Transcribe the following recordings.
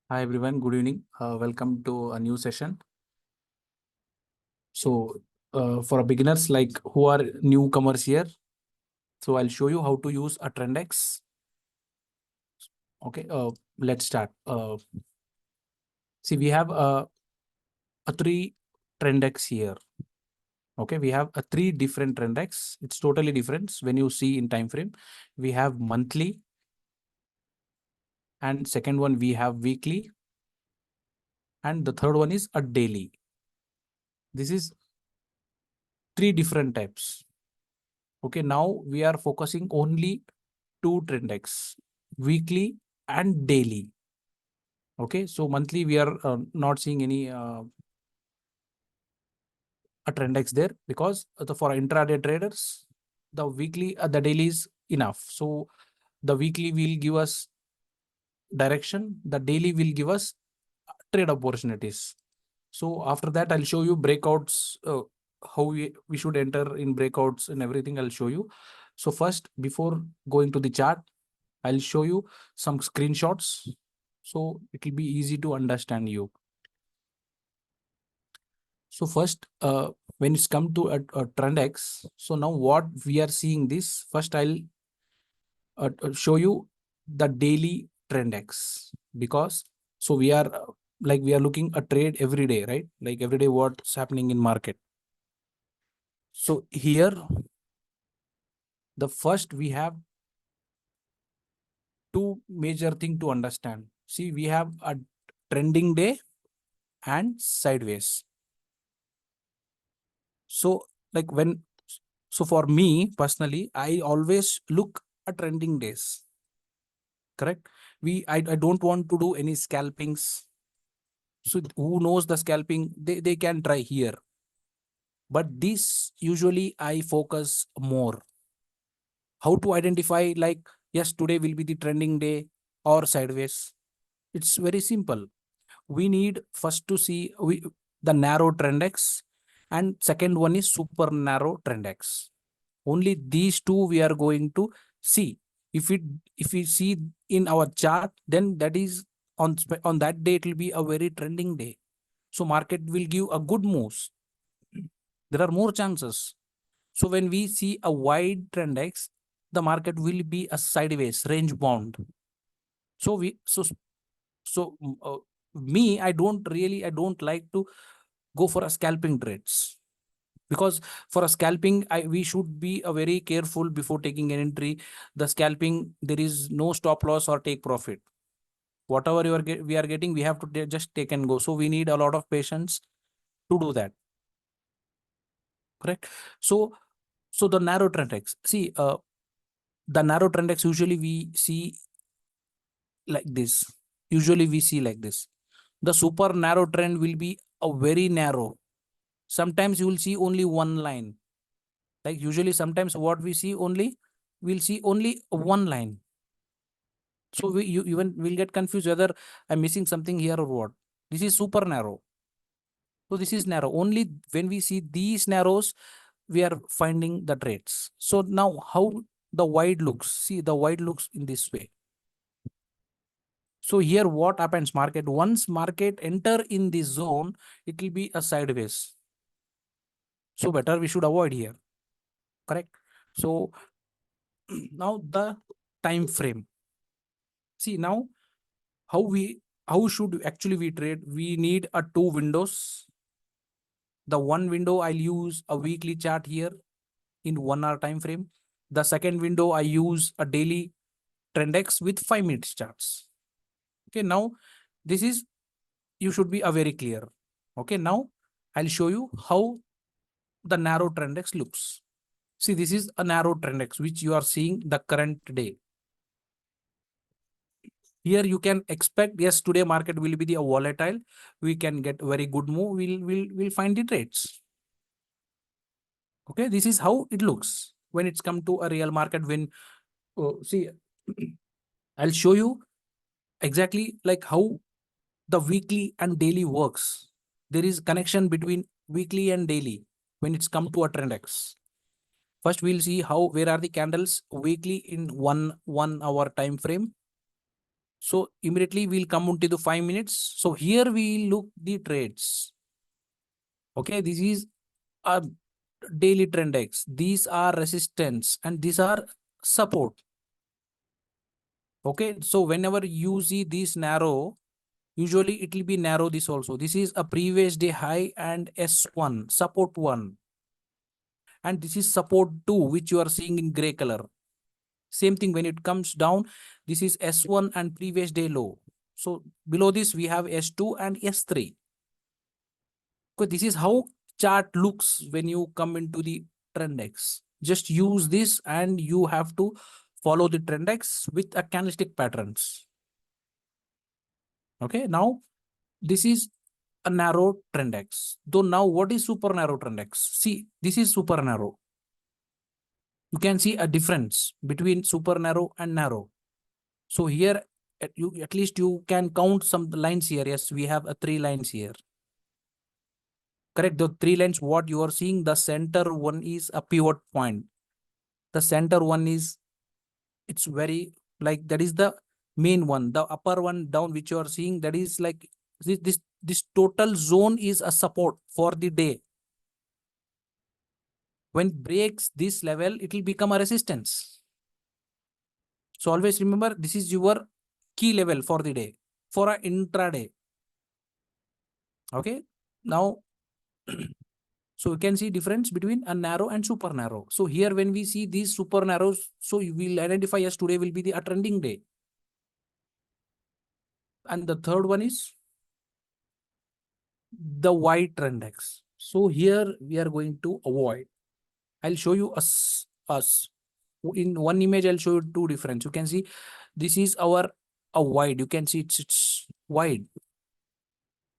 Hi everyone, good evening. Welcome to a new session. For beginners like who are newcomers here, so I'll show you how to use a Trendex. Okay, let's start. See, we have a three Trendex here. Okay, we have a three different Trendex. It's totally different when you see in time frame. We have monthly, and second one we have weekly, and the third one is a daily. This is three different types. Okay, now we are focusing only two Trendex, weekly and daily. Okay, so monthly we are not seeing any a Trendex there because for intraday traders, the weekly, the daily is enough. So the weekly will give us direction, the daily will give us trade opportunities. So after that, I'll show you breakouts, how we should enter in breakouts and everything. I'll show you. So first, before going to the chart, I'll show you some screenshots so it will be easy to understand you. So first, when it's come to a Trendex, so now what we are seeing this, first I'll show you the daily Trendex because so we are like we are looking a trade every day, right? Like every day what's happening in market. So here, the first we have two major thing to understand. See, we have a trending day and sideways. So like so for me personally, I always look at trending days. Correct. I don't want to do any scalpings. So who knows the scalping, they can try here. But this usually I focus more. How to identify like, yes, today will be the trending day or sideways. It's very simple. We need first to see the narrow trend X and second one is super narrow trend X. Only these two we are going to see. If we see in our chart, then that is on that day it will be a very trending day. So market will give a good moves. There are more chances. So when we see a wide trend X, the market will be a sideways range bound. So we so me I don't like to go for a scalping trades because for a scalping we should be very careful before taking an entry. The scalping, there is no stop loss or take profit. Whatever we are getting, we have to just take and go. So we need a lot of patience to do that. Correct. So the narrow trend X, see, the narrow trend X usually we see like this. Usually we see like this. The super narrow trend will be a very narrow. Sometimes you will see only one line. Like usually sometimes what we see only, we'll see only one line. So you even will get confused whether I'm missing something here or what. This is super narrow. So this is narrow. Only when we see these narrows, we are finding the trades. So now how the wide looks. See, the wide looks in this way. So here what happens market, once market enter in this zone, it will be a sideways. So better we should avoid here. Correct. So now the time frame. See now how should actually we trade? We need a two windows. The one window I'll use a weekly chart here in 1 hour time frame. The second window I use a daily trend X with 5 minutes charts. Okay, now this is, you should be very clear. Okay, now I'll show you how the narrow trend X looks. See, this is a narrow trend X which you are seeing the current day. Here you can expect, yes, today market will be the volatile. We can get very good move. We'll find the trades. Okay, this is how it looks when it's come to a real market. When see, I'll show you exactly like how the weekly and daily works. There is connection between weekly and daily when it's come to a trend X. First, we'll see how where are the candles weekly in one hour time frame. So immediately we'll come into the 5 minutes. So here we look the trades. Okay, this is a daily trend X. These are resistance and these are support. Okay, so whenever you see this narrow, usually it will be narrow this also. This is a previous day high and S1, support 1. And this is support 2, which you are seeing in gray color. Same thing when it comes down, this is S1 and previous day low. So below this, we have S2 and S3. So this is how chart looks when you come into the trend X. Just use this and you have to follow the trend X with a candlestick patterns. Okay, now this is a narrow trend X. Though now what is super narrow trend X? See, this is super narrow. You can see a difference between super narrow and narrow. So here at least you can count some lines here. Yes, we have a 3 lines here. Correct. The 3 lines, what you are seeing, the center one is a pivot point. The center one is, it's very like, that is the main one. The upper one down, which you are seeing, that is like this total zone is a support for the day. When breaks this level, it will become a resistance. So always remember, this is your key level for the day, for an intraday. Okay. Now, so you can see difference between a narrow and super narrow. So here when we see these super narrows, so you will identify as today will be the trending day. And the third one is the wide trend X. So here we are going to avoid. I'll show you us. In one image, I'll show you two difference. You can see this is our a wide. You can see it's wide.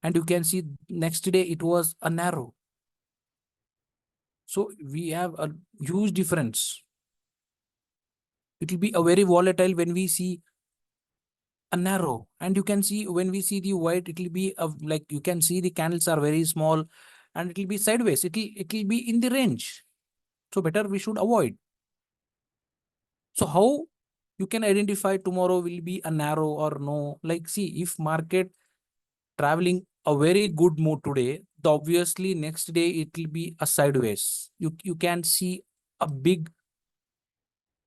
And you can see next day it was a narrow. So we have a huge difference. It will be a very volatile when we see a narrow, and you can see when we see the white, it will be like, you can see the candles are very small and it will be sideways. It will be in the range. So better we should avoid. So how you can identify tomorrow will be a narrow or no? Like, see, if market traveling a very good mood today, the obviously next day it will be a sideways. You can see a big,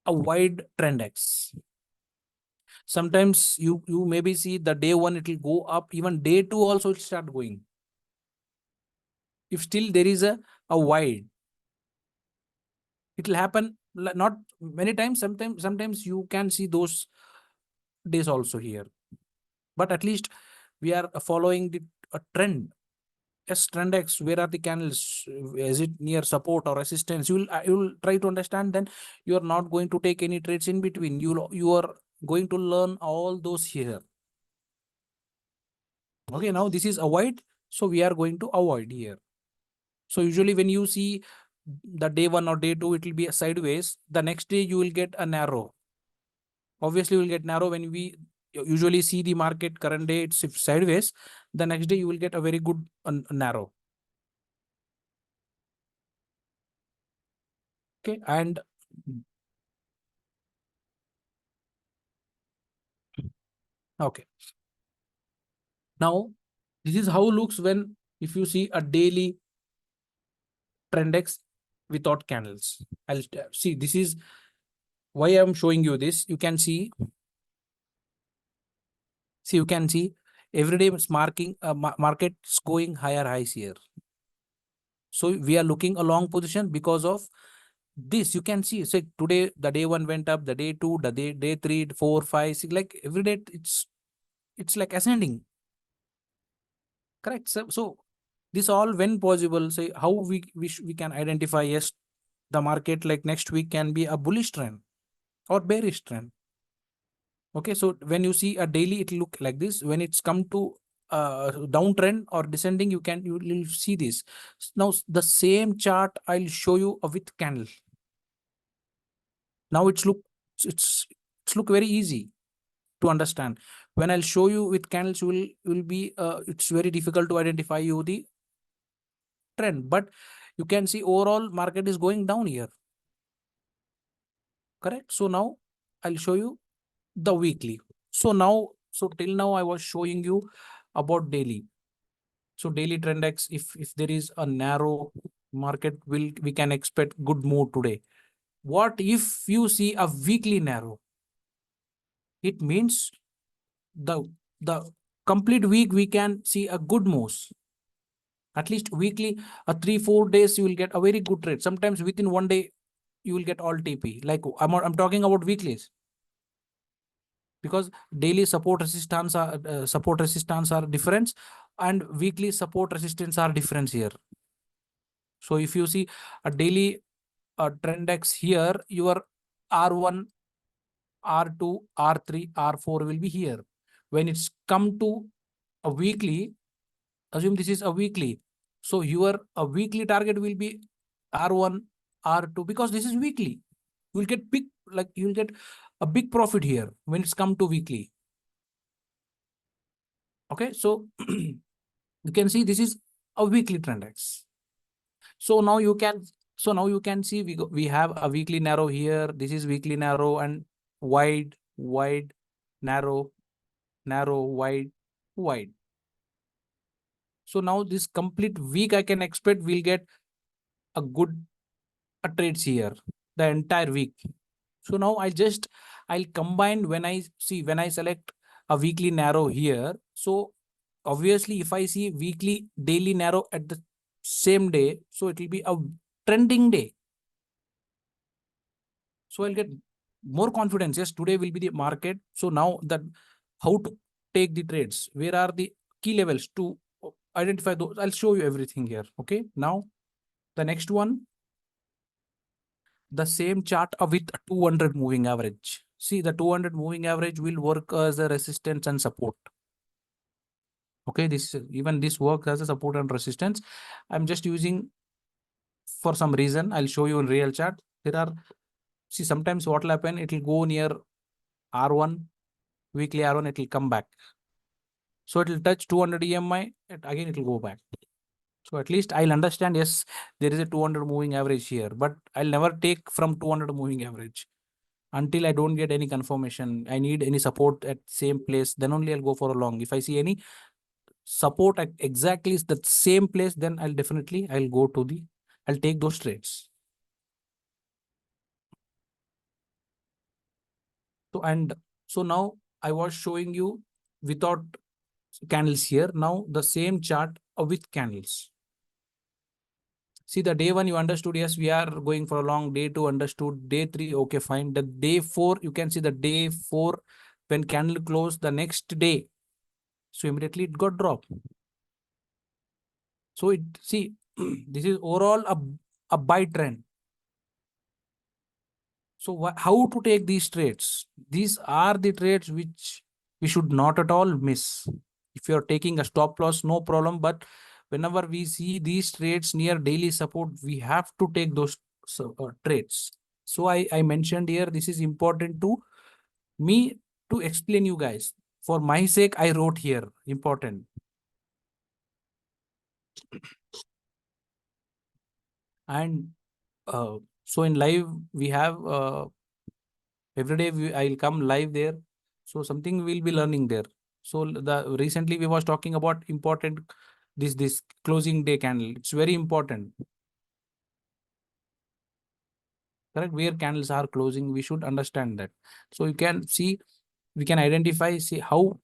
a wide trend X. Sometimes you maybe see the day one it will go up, even day two also it start going. If still there is a wide, it will happen not many times. Sometimes you can see those days also here. But at least we are following the a trend. Yes, trend X, where are the candles? Is it near support or resistance? You will try to understand. Then you are not going to take any trades in between. You are going to learn all those here. Okay, now this is avoid. So we are going to avoid here. So usually when you see the day one or day two, it will be a sideways. The next day you will get a narrow. Obviously, you will get narrow when we usually see the market current day, it's if sideways. The next day you will get a very good narrow. Okay, and okay. Now this is how looks when if you see a daily trend X without candles. I'll see, this is why I'm showing you this. You can see, you can see every day it's marking markets going higher highs here. So we are looking a long position because of this. You can see, say today the day one went up, the day two, the day three, four, five, six, like every day it's like ascending. Correct. So this all when possible. Say how we can identify, yes, the market like next week can be a bullish trend or bearish trend. Okay, so when you see a daily, it look like this. When it's come to downtrend or descending, you will see this. Now the same chart I'll show you with candle. Now it's it's look very easy to understand. When I'll show you with candles, you will be it's very difficult to identify you the trend. But you can see overall market is going down here. Correct. So now I'll show you the weekly. So now So till now I was showing you about daily. So daily trend X, if there is a narrow market, will we can expect good move today. What if you see a weekly narrow? It means the the complete week we can see a good moves. At least weekly, a 3 4 days you will get a very good trade. Sometimes within one day you will get all TP. Like I'm talking about weeklies, because daily support resistance are different, and weekly support resistance are different here. So if you see a daily trend X here, your R1, R2, R3, R4 will be here. When it's come to a weekly, assume this is a weekly. So your a weekly target will be R1, R2, because this is weekly. You will get big, like you will get a big profit here when it's come to weekly. Okay, so you can see this is a weekly trend X. So now you can see we have a weekly narrow here. This is weekly narrow and wide, wide, narrow, narrow, wide, wide. So now this complete week I can expect we'll get a good trades here the entire week. So now I'll combine when I select a weekly narrow here. So obviously if I see weekly daily narrow at the same day, so it will be a trending day. So I'll get more confidence. Yes, today will be the market. So now that how to take the trades, where are the key levels to identify those? I'll show you everything here. Okay, now the next one, the same chart with 200 moving average. See, the 200 moving average will work as a resistance and support. Okay, even this works as a support and resistance. I'm just using for some reason. I'll show you in real chart. There are, see, sometimes what will happen, it will go near R1, weekly R1, it will come back. So it will touch 200 EMI, again it will go back. So at least I'll understand, yes, there is a 200 moving average here, but I'll never take from 200 moving average until I don't get any confirmation. I need any support at same place, then only I'll go for a long. If I see any support at exactly the same place, then I'll go to I'll take those trades. So now I was showing you without candles here. Now the same chart with candles. See, the day one you understood, yes, we are going for a long. Day two understood. Day three, okay, fine. The day four, you can see the day four when candle closed the next day. So immediately it got dropped. So see, this is overall a buy trend. So how to take these trades? These are the trades which we should not at all miss. If you're taking a stop loss, no problem. But whenever we see these trades near daily support, we have to take those trades. So I mentioned here, this is important to me to explain you guys. For my sake, I wrote here, important. And so in live, we have every day I'll come live there. So something we'll be learning there. So the recently we was talking about important this closing day candle. It's very important. Correct? Where candles are closing, we should understand that. So you can see, we can identify, see how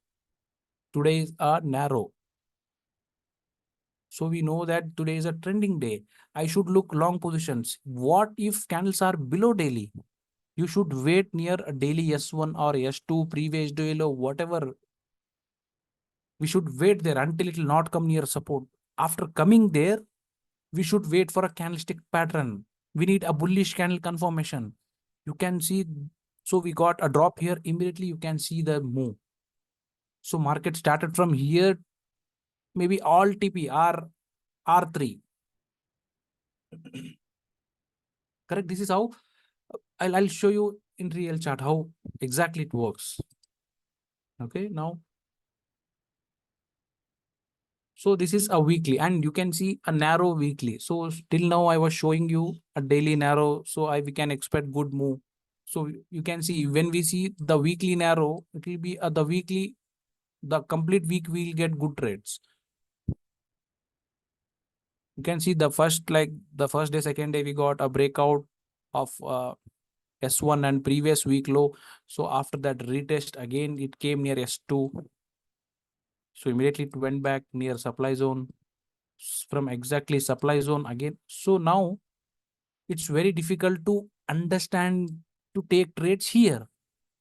today is a narrow. So we know that today is a trending day. I should look long positions. What if candles are below daily? You should wait near a daily S1 or S2, previous day or whatever. We should wait there until it will not come near support. After coming there, we should wait for a candlestick pattern. We need a bullish candle confirmation. You can see, so we got a drop here. Immediately you can see the move. So market started from here, maybe all TP R3. Correct? This is how I'll show you in real chart how exactly it works. Okay, now. So this is a weekly, and you can see a narrow weekly. So till now I was showing you a daily narrow. So we can expect good move. So you can see when we see the weekly narrow, it will be the weekly the complete week we'll get good trades. You can see the first, like the first day, second day, we got a breakout of S1 and previous week low. So after that retest again, it came near S2. So immediately it went back near supply zone. From exactly supply zone again. So now it's very difficult to understand to take trades here.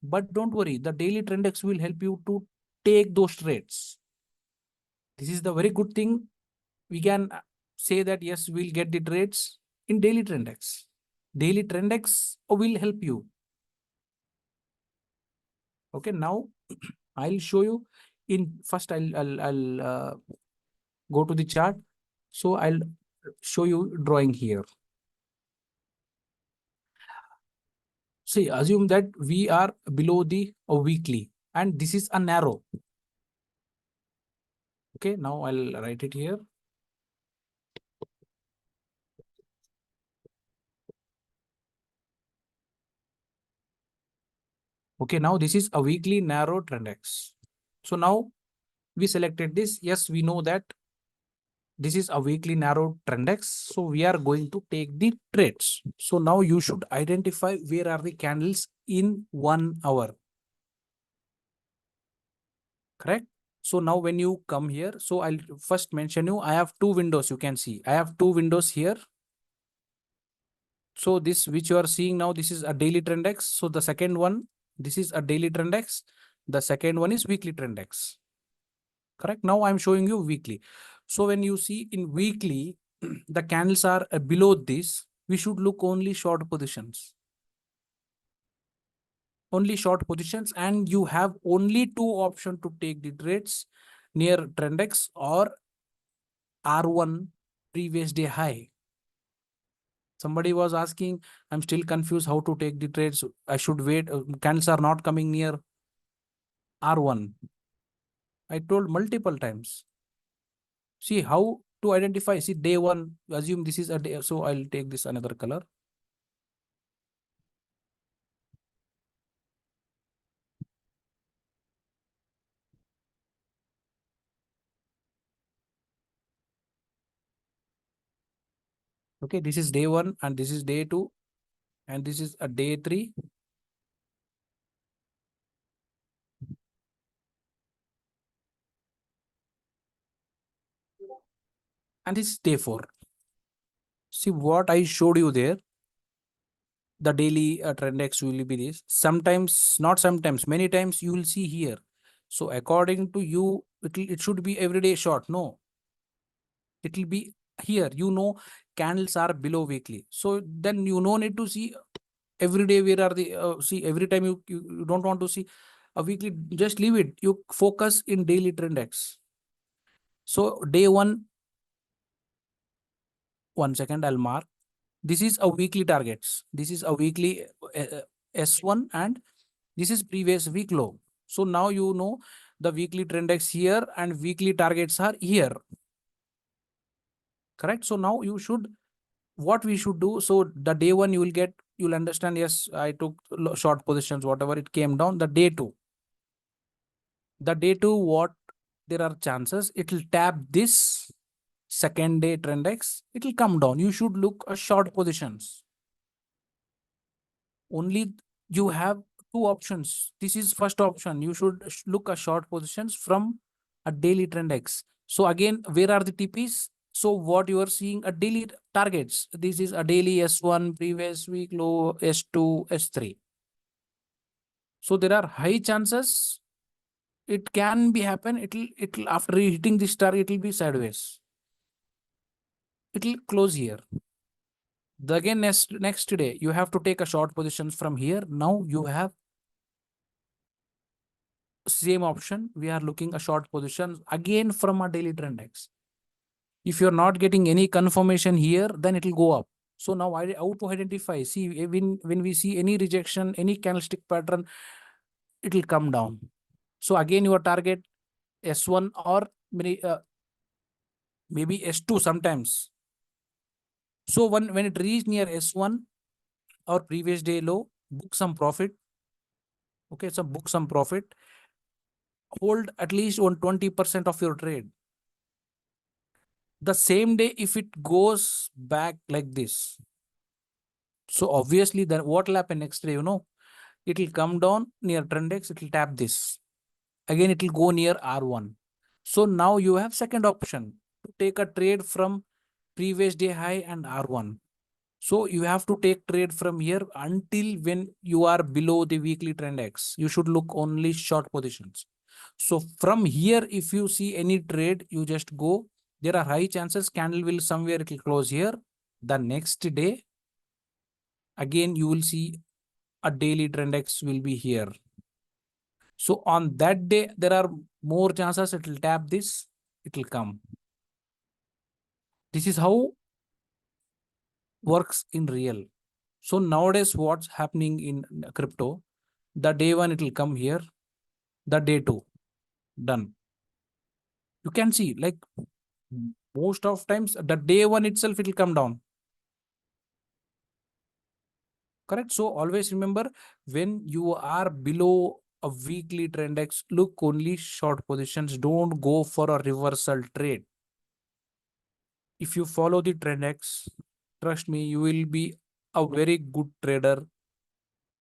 But don't worry, the daily trend X will help you to take those trades. This is the very good thing. We can say that yes, we'll get the trades in daily trend X. Daily trend X will help you. Okay, now I'll show you in first. I'll go to the chart. So I'll show you drawing here. See, assume that we are below the weekly and this is a narrow. Okay, now I'll write it here. Okay, now this is a weekly narrow trend X. So now we selected this. Yes, we know that this is a weekly narrow trend X. So we are going to take the trades. So now you should identify where are the candles in 1 hour. Correct? So now when you come here, so I'll first mention you, I have two windows. You can see I have two windows here. So this which you are seeing now, this is a daily trend X. So the second one, this is a daily trend X. The second one is weekly trend X. Correct? Now I'm showing you weekly. So when you see in weekly, the candles are below this, we should look only short positions. Only short positions, and you have only two options to take the trades near trend X or R1 previous day high. Somebody was asking, I'm still confused how to take the trades. I should wait. Candles are not coming near R1. I told multiple times. See how to identify. See day one, assume this is a day. So I'll take this another color. Okay, this is day one and this is day two and this is a day three. And this is day four. See what I showed you there. The daily trend X will be this. Sometimes, not sometimes, many times you will see here. So according to you, it should be everyday short. No, it will be here. You know, candles are below weekly. So then you no need to see every day where are the see every time you don't want to see a weekly, just leave it. You focus in daily trend X. So day one second, I'll mark. This is a weekly targets. This is a weekly S1 and this is previous week low. So now you know the weekly trend X here and weekly targets are here. Correct? So now you should, what we should do. So the day one you will get, you'll understand. Yes, I took short positions, whatever it came down. The day two, what there are chances it will tap this second day trend X. It will come down. You should look a short positions. Only you have two options. This is first option. You should look at short positions from a daily trend X. So again, where are the TPs? So what you are seeing a daily targets. This is a daily S1, previous week low, S2, S3. So there are high chances it can be happen. It'll after hitting this target, it will be sideways. It will close here. The again next day you have to take a short positions from here. Now you have same option. We are looking a short position again from a daily trend X. If you're not getting any confirmation here, then it will go up. So now how to identify? See, when we see any rejection, any candlestick pattern, it will come down. So again, your target S1 or maybe S2 sometimes. So when it reach near S1 or previous day low, book some profit. Okay, so book some profit. hold at least on 20% of your trade. The same day, if it goes back like this, so obviously then what will happen next day, it will come down near trend X, it will tap this. Again, it will go near R1. So now you have second option to take a trade from previous day high and R1. So you have to take trade from here until when you are below the weekly trend X. You should look only short positions. So from here, if you see any trade, you just go. There are high chances candle will somewhere it will close here. The next day, again you will see a daily trend X will be here. So on that day, there are more chances it will tap this, it will come. This is how works in real. So nowadays, what's happening in crypto? The day one, it will come here. The day two, done. You can see, like most of times, the day one itself, it will come down. Correct. So always remember, when you are below a weekly trend X, look only short positions. Don't go for a reversal trade. If you follow the trend X, trust me, you will be a very good trader.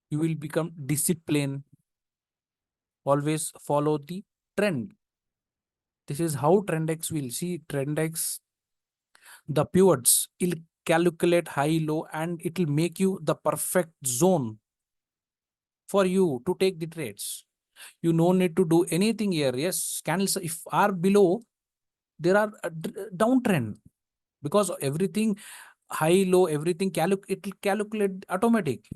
You will become disciplined. Always follow the trend. This is how trend X will see. Trend X, the pivots, it'll calculate high, low, and it will make you the perfect zone for you to take the trades. You no need to do anything here. Yes, candles, if are below, there are a downtrend, because everything high, low, everything it will calculate automatic.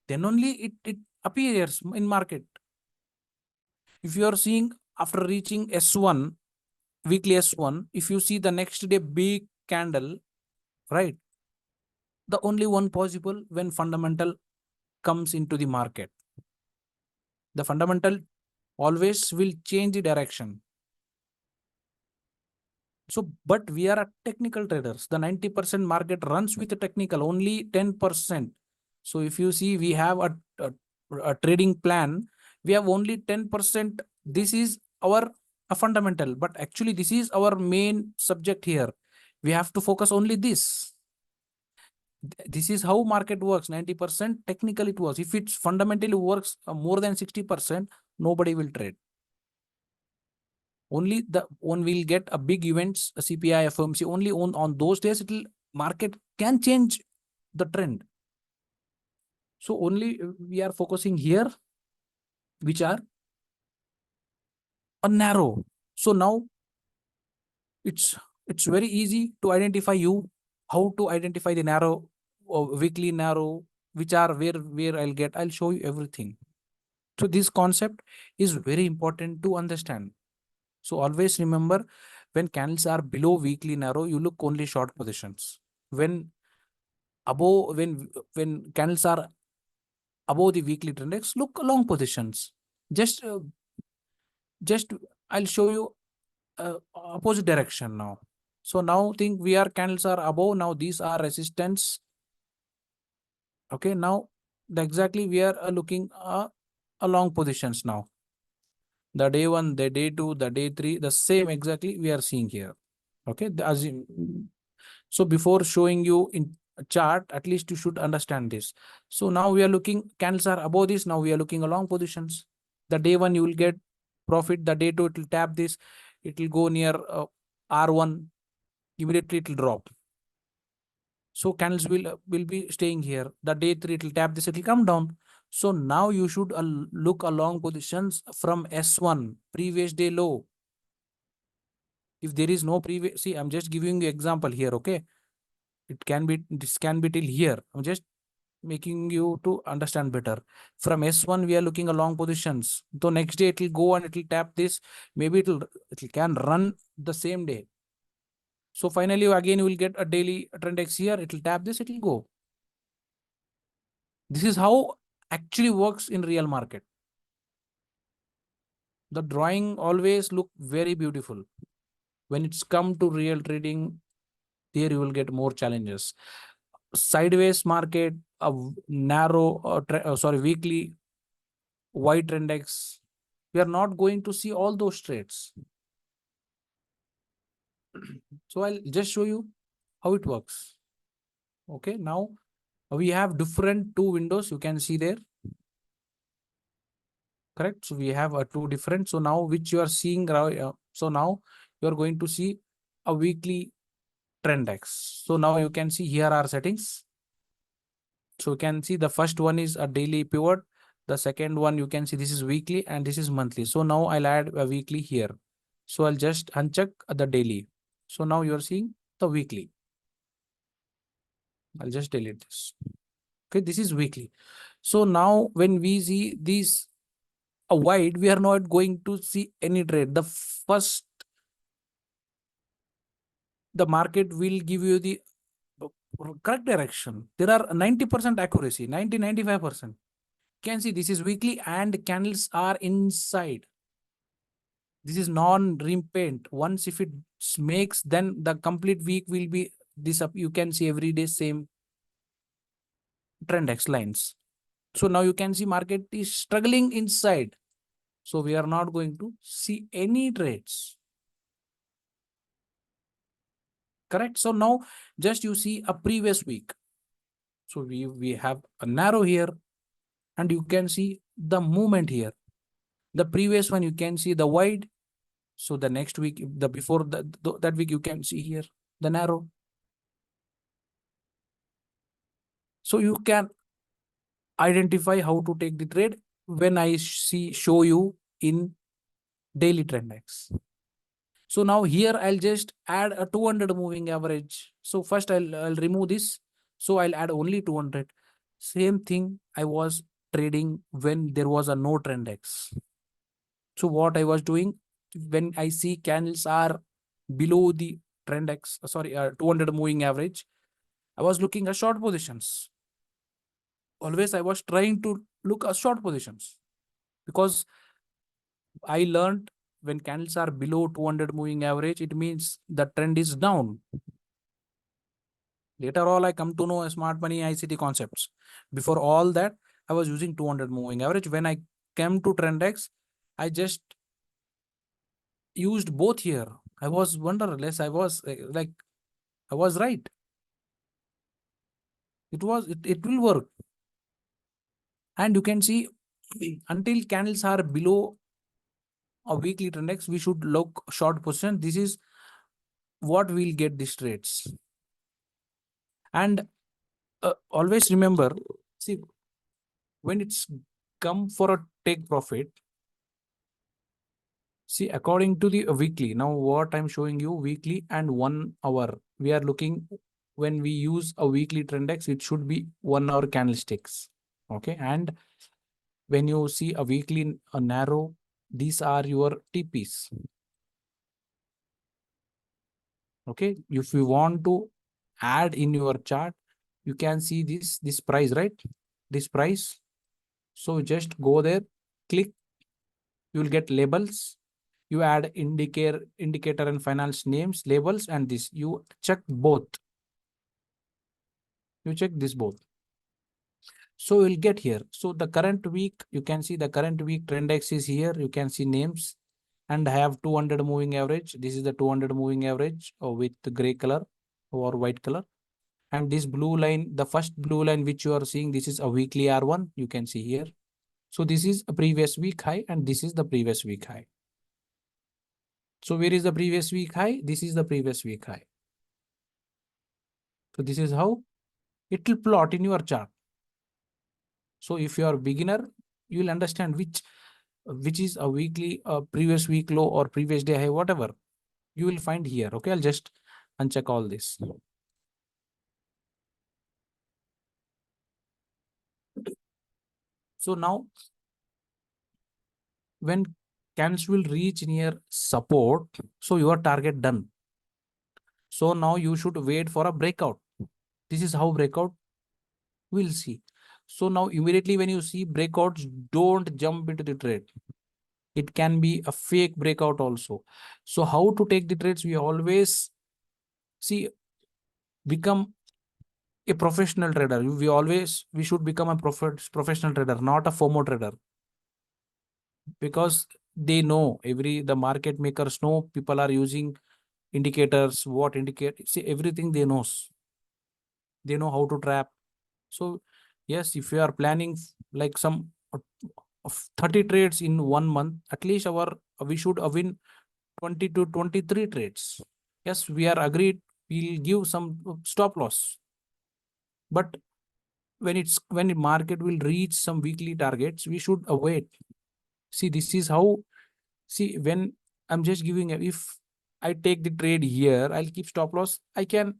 Then only it appears in market. If you are seeing after reaching S1, weekly S1, if you see the next day big candle, right? The only one possible when fundamental comes into the market. The fundamental always will change the direction. So, but we are a technical traders. The 90% market runs with the technical, only 10%. So if you see, we have a trading plan, we have only 10%. This is our a fundamental, but actually this is our main subject here. We have to focus only this. This is how market works. 90% technical it was. If it fundamentally works more than 60%, nobody will trade. Only the one will get a big events, a CPI, FOMC. Only on those days, it will market can change the trend. So only we are focusing here, which are a narrow. So now it's very easy to identify you how to identify the narrow or weekly narrow, which are where I'll show you everything. So this concept is very important to understand. So always remember, when candles are below weekly narrow, you look only short positions. When above, when candles are above the weekly trend X, look long positions. Just just I'll show you opposite direction now. So now think we are candles are above. Now these are resistance. Okay, now exactly we are looking a long positions now. The day one, the day two, the day three, the same exactly we are seeing here. Okay, so before showing you in a chart, at least you should understand this. So now we are looking, candles are above this. Now we are looking along positions. The day one, you will get profit. The day two, it will tap this. It will go near R1. Immediately it will drop. So candles will be staying here. The day three, it will tap this. It will come down. So now you should look along positions from S1, previous day low. If there is no previous, see, I'm just giving you example here, okay? This can be till here. I'm just making you to understand better. From S1, we are looking at long positions. So next day it will go and it will tap this. Maybe it can run the same day. So finally, again, you will get a daily trend X here. It will tap this, it will go. This is how actually works in real market. The drawing always look very beautiful. When it's come to real trading, there you will get more challenges. Sideways market, a narrow, weekly wide trend X, we are not going to see all those trades. So I'll just show you how it works. Okay, now we have different two windows, you can see there. Correct. So we have two different. So now which you are seeing, so now you are going to see a weekly trend X. So now you can see here are settings. So you can see the first one is a daily pivot. The second one you can see this is weekly and this is monthly. So now I'll add a weekly here. So I'll just uncheck the daily. So now you're seeing the weekly. I'll just delete this. Okay, this is weekly. So now when we see these a wide, we are not going to see any trade. The first, the market will give you the correct direction. There are 90% accuracy, 95%. Can see this is weekly and candles are inside. This is non-dream paint. Once if it makes, then the complete week will be this up. You can see every day same trend X lines. So now you can see market is struggling inside. So we are not going to see any trades. Correct. So now just you see a previous week. So we have a narrow here and you can see the movement here. The previous one you can see the wide. So the next week, the before that week you can see here the narrow. So you can identify how to take the trade when I show you in daily trend X. So now here I'll just add a 200 moving average. So first I'll remove this. So I'll add only 200. Same thing I was trading when there was a no trend X. So what I was doing when I see candles are below the trend X, 200 moving average, I was looking at short positions. Always I was trying to look at short positions because I learned when candles are below 200 moving average, it means the trend is down. Later all, I come to know smart money ICT concepts. Before all that, I was using 200 moving average. When I came to trend X, I just used both here. I was wonderless. I was like, I was right. It will work. And you can see until candles are below a weekly trend X, we should look short position. This is what we'll get these trades. And always remember, see, when it's come for a take profit, see, according to the weekly, now what I'm showing you weekly and 1 hour, we are looking when we use a weekly trend X, it should be 1 hour candlesticks. Okay. And when you see a weekly, a narrow, these are your TPs. Okay. If you want to add in your chart, you can see this price, right? This price. So just go there, click, you will get labels. You add indicator and finance names, labels, and this. You check both. You check this both. So you'll get here. So the current week, you can see the current week trend X is here. You can see names and I have 200 moving average. This is the 200 moving average with the gray color or white color. And this blue line, the first blue line which you are seeing, this is a weekly R1. You can see here. So this is a previous week high and this is the previous week high. So where is the previous week high? This is the previous week high. So this is how it will plot in your chart. So if you are a beginner, you will understand which is a weekly, previous week low or previous day high, whatever you will find here. Okay, I'll just uncheck all this. So now when candles will reach near support, so your target done. So now you should wait for a breakout. This is how breakout we'll see. So now immediately when you see breakouts, don't jump into the trade. It can be a fake breakout also. So how to take the trades? We always see become a professional trader. We should become a professional trader, not a FOMO trader. Because they know, the market makers know, people are using indicators, what indicate, see everything they knows, they know how to trap. So yes, if you are planning like some of 30 trades in 1 month, at least we should win 20 to 23 trades. Yes, we are agreed, we'll give some stop loss, but when the market will reach some weekly targets, we should await. See, this is how, see, when I'm just giving if I take the trade here, I'll keep stop loss, I can,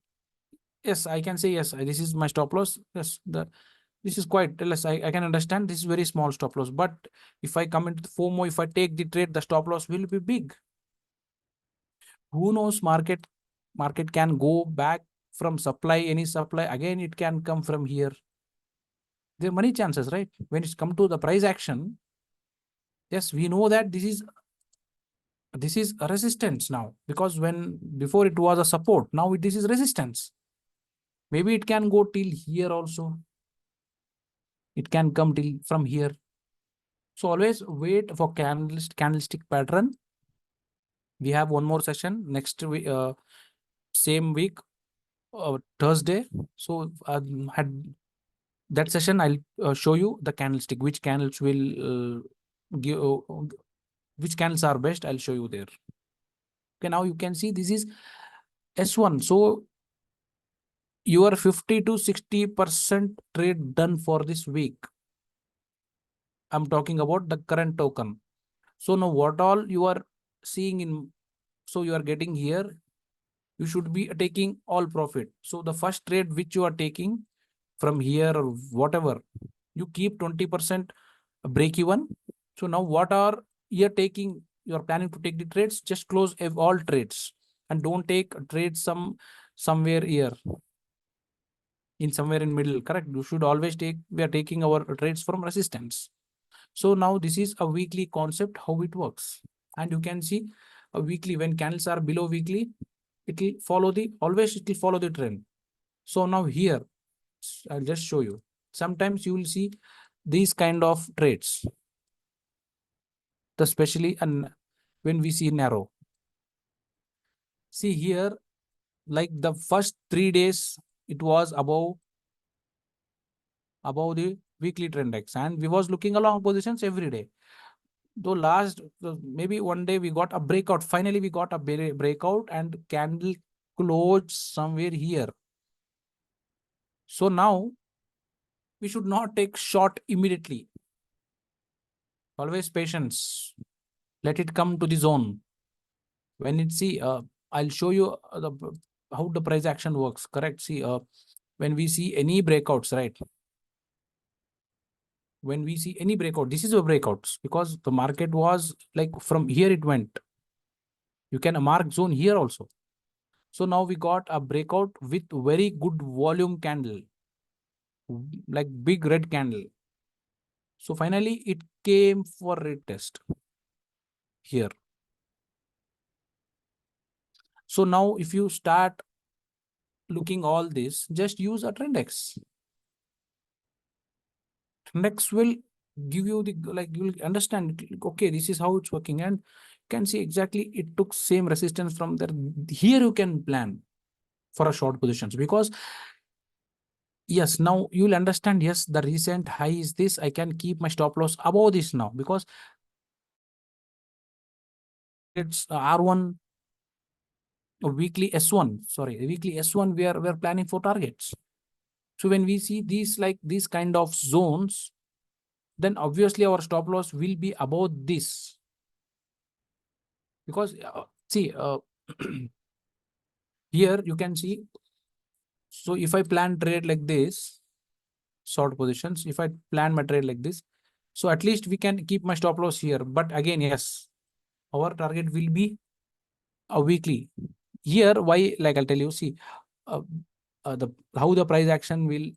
yes, I can say yes, this is my stop loss. Yes, this is quite less. I can understand this is very small stop loss. But if I come into the FOMO, if I take the trade, the stop loss will be big. Who knows, market can go back from supply, any supply, again it can come from here. There are many chances, right? When it's come to the price action, yes, we know that this is a resistance now, because when before it was a support, now this is resistance. Maybe it can go till here also. It can come till from here. So always wait for candlestick pattern. We have one more session next week, same week, Thursday. So had that session, I'll show you the candlestick, which candles will give, which candles are best. I'll show you there. Okay, now you can see this is S1. So your 50 to 60% trade done for this week. I'm talking about the current token. So now what all you are seeing in, so you are getting here, you should be taking all profit. So the first trade which you are taking from here or whatever, you keep 20% break even. So now what are you taking, you are planning to take the trades, just close all trades and don't take trades somewhere here, in somewhere in middle, correct? You should always take, we are taking our trades from resistance. So now this is a weekly concept, how it works. And you can see a weekly, when candles are below weekly, it will follow the, always it will follow the trend. So now here, I'll just show you. Sometimes you will see these kind of trades, especially when we see narrow. See here, like the first 3 days, it was above the weekly trend X, and we was looking along positions every day. Though last maybe one day we got a breakout. Finally, we got a breakout and candle closed somewhere here. So now we should not take short immediately. Always patience. Let it come to the zone. When it see, I'll show you how the price action works. Correct. See, when we see any breakouts, right? When we see any breakout, this is a breakouts, because the market was like from here it went. You can mark zone here also. So now we got a breakout with very good volume candle, like big red candle. So finally it came for retest here. So now if you start looking all this, just use a Trendex. Trendex will give you the, like, you will understand, okay, this is how it's working, and you can see exactly it took same resistance from there. Here you can plan for a short positions, because yes, now you will understand, yes, the recent high is this, I can keep my stop loss above this now, because it's R1 weekly S1, sorry, weekly S1, we are planning for targets. So when we see these, like these kind of zones, then obviously our stop loss will be above this, because see, here you can see. So if I plan trade like this, short positions, if I plan my trade like this, so at least we can keep my stop loss here. But again, yes, our target will be a weekly. Here, why? Like I'll tell you, see, uh, the how the price action will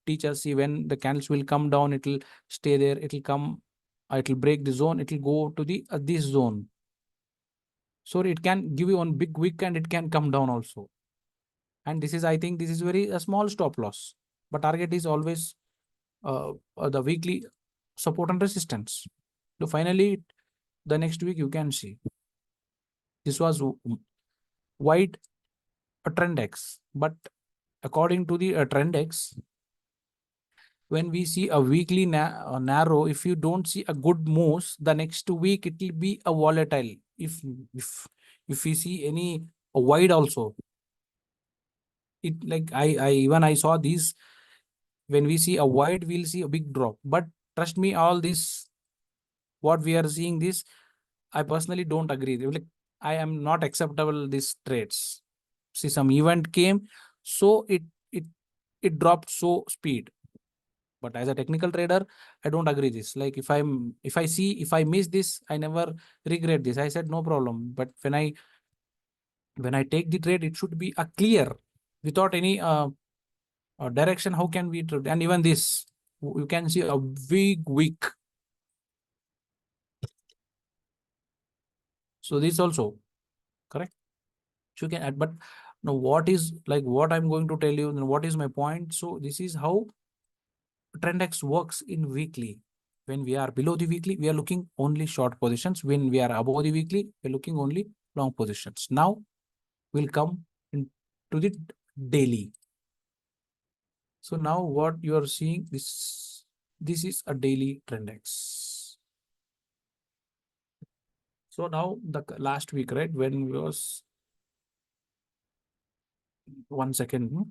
teach us. See, when the candles will come down, it will stay there. It will come, it will break the zone. It will go to the this zone. So it can give you one big wick and it can come down also. And this is, I think, this is very a small stop loss. But target is always the weekly support and resistance. So finally, The next week you can see this was wide a trend X, but according to the trend X, when we see a weekly narrow, if you don't see a good moves, the next week it will be a volatile. If if we see any wide also, it like I even I saw these, when we see a wide, we'll see a big drop. But trust me, all this what we are seeing this, I personally don't agree. Like I am not acceptable these trades. See, some event came, so it dropped so speed. But as a technical trader, I don't agree this. Like if I see, if I miss this, I never regret this. I said no problem. But when I take the trade, it should be a clear without any direction. How can we trade? And even this, you can see a big week. So this also correct. So you can add, but now what is like what I'm going to tell you, and what is my point? So this is how Trendex works in weekly. When we are below the weekly, we are looking only short positions. When we are above the weekly, we're looking only long positions. Now we'll come into the daily. So now what you are seeing, this is a daily Trendex. So now the last week, right? When was 1 second.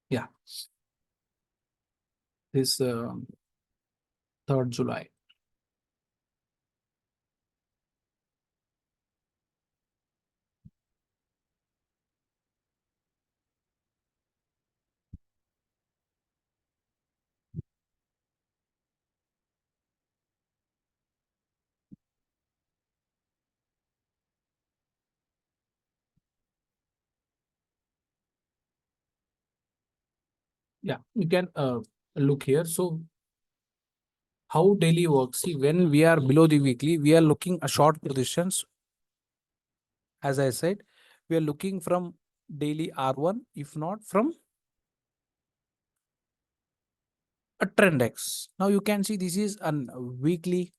Yeah, this 3rd July. Yeah, you can look here. So how daily works? See, when we are below the weekly, we are looking a short positions. As I said, we are looking from daily R1, if not from a trend X. Now you can see this is a weekly.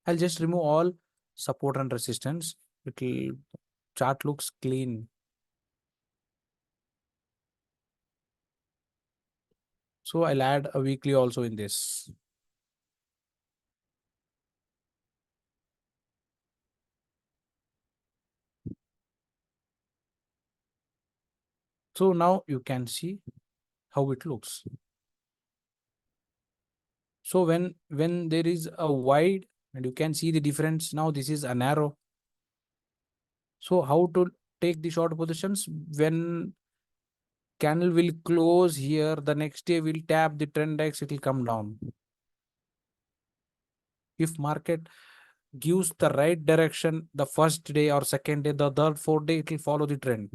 I'll just remove all support and resistance. It'll chart looks clean. So I'll add a weekly also in this. So now you can see how it looks. So when there is a wide, and you can see the difference. Now this is a narrow. So how to take the short positions? When candle will close here, the next day will tap the trend X, it will come down. If market gives the right direction the first day or second day, the third, fourth day, it will follow the trend.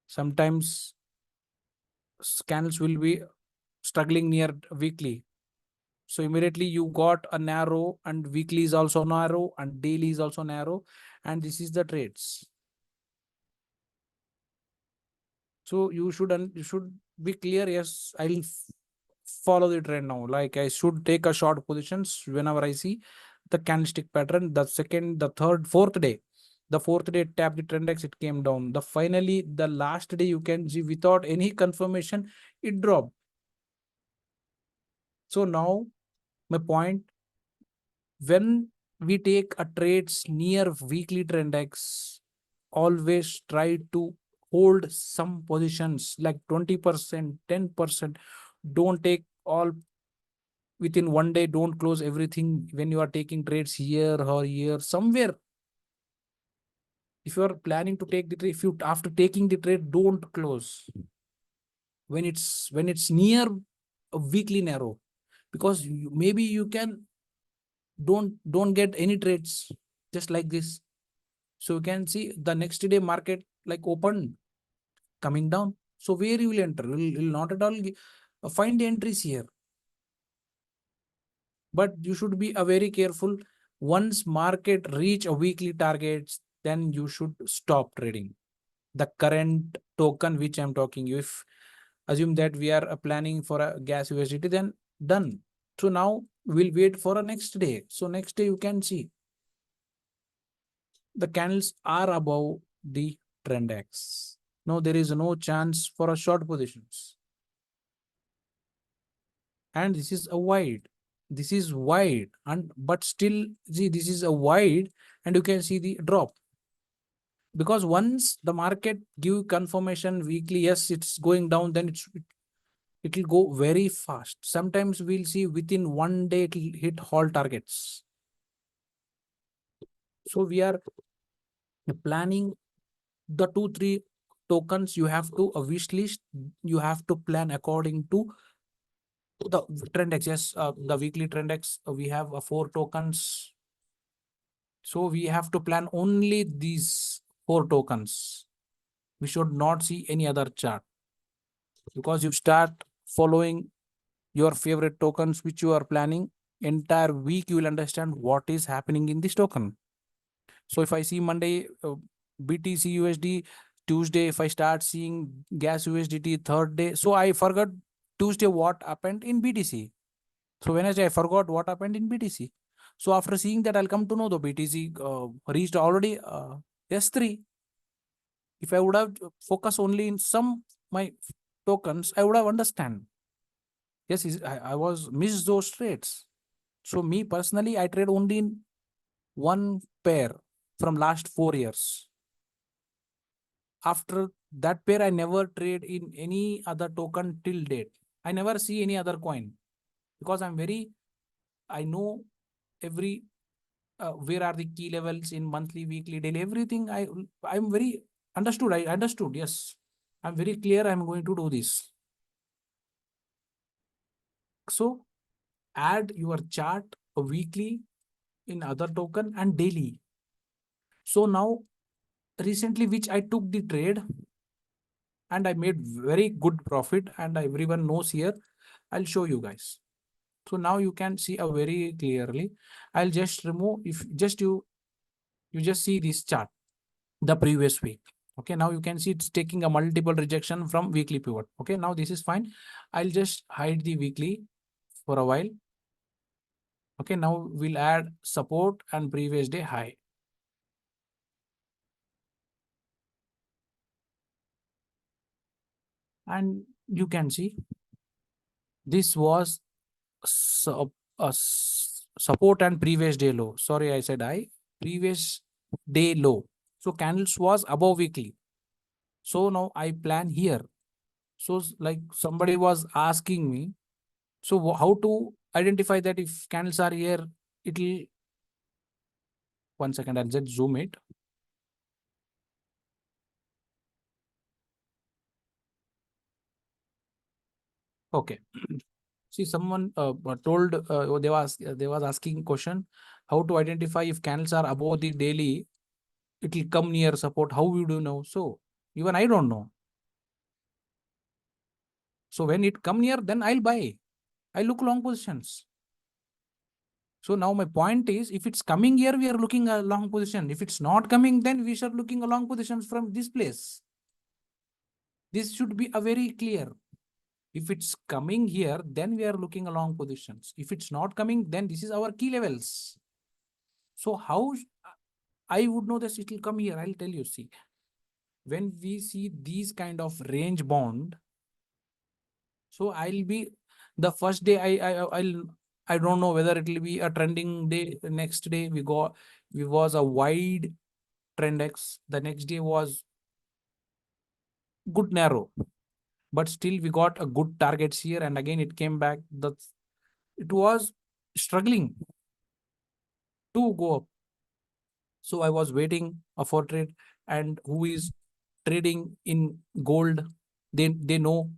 Sometimes candles will be struggling near weekly. So immediately you got a narrow, and weekly is also narrow, and daily is also narrow. And this is the trades. So you should be clear. Yes, I'll follow the trend now. Like I should take a short positions whenever I see the candlestick pattern. The second, the third, fourth day. The fourth day tap the trend X, it came down. The finally the last day you can see without any confirmation, it dropped. So now my point, when we take a trades near weekly trend X, always try to hold some positions like 20%, 10%. Don't take all within one day. Don't close everything when you are taking trades here or here somewhere. If you are planning to take the trade, if you after taking the trade, don't close when it's near a weekly narrow, because maybe you can don't get any trades just like this. So you can see the next day market like open coming down. So where you will enter? Will not at all find the entries here. But you should be very careful. Once market reach a weekly targets, then you should stop trading the current token which I'm talking. If assume that we are planning for a gas USDT, then done. So now we'll wait for a next day. So next day you can see the candles are above the trend X. No, there is no chance for a short positions. And this is a wide. This is wide, and but still see this is a wide, and you can see the drop. Because once the market give confirmation weekly, yes, it's going down, then it will go very fast. Sometimes we'll see within one day it will hit all targets. So we are planning the 2 3 tokens. You have to a wish list. You have to plan according to the trend X. Yes, the weekly trend X. We have 4 tokens. So we have to plan only these 4 tokens. We should not see any other chart, because you start following your favorite tokens which you are planning entire week, you will understand what is happening in this token. So if I see Monday BTC USD, Tuesday if I start seeing gas USDT, third day, so I forgot Tuesday what happened in BTC. So Wednesday I forgot what happened in BTC. So after seeing that, I'll come to know the BTC reached already S3. If I would have focused only in some my tokens, I would have understand. Yes, I was missed those trades. So me personally, I trade only in one pair from last 4 years. After that pair, I never trade in any other token till date. I never see any other coin, because I know every where are the key levels in monthly, weekly, daily, everything. I'm very understood. I understood. Yes, I'm very clear. I'm going to do this. So add your chart weekly in other token and daily. So now recently which I took the trade and I made very good profit, and everyone knows here. I'll show you guys. So now you can see a very clearly. I'll just remove, if just you just see this chart the previous week. Okay, now you can see it's taking a multiple rejection from weekly pivot. Okay, now this is fine. I'll just hide the weekly for a while. Okay, now we'll add support and previous day high. And you can see this was support and previous day low. Sorry, I said high. Previous day low. So candles was above weekly. So now I plan here. So like somebody was asking me, so how to identify that if candles are here, it'll, 1 second, I'll just zoom it. Okay. See, someone told they was asking question, how to identify if candles are above the daily, it will come near support. How we do know? So even I don't know. So when it come near, then I'll buy. I look long positions. So now my point is, if it's coming here, we are looking a long position. If it's not coming, then we should looking a long positions from this place. This should be a very clear. If it's coming here, then we are looking a long positions. If it's not coming, then this is our key levels. So how I would know that it will come here? I'll tell you. See, when we see these kind of range bound, so I'll be the first day I don't know whether it will be a trending day. The next day we was a wide trend X. The next day was good narrow, but still we got a good targets here, and again it came back. It was struggling to go up. So I was waiting for trade, and who is trading in gold, they know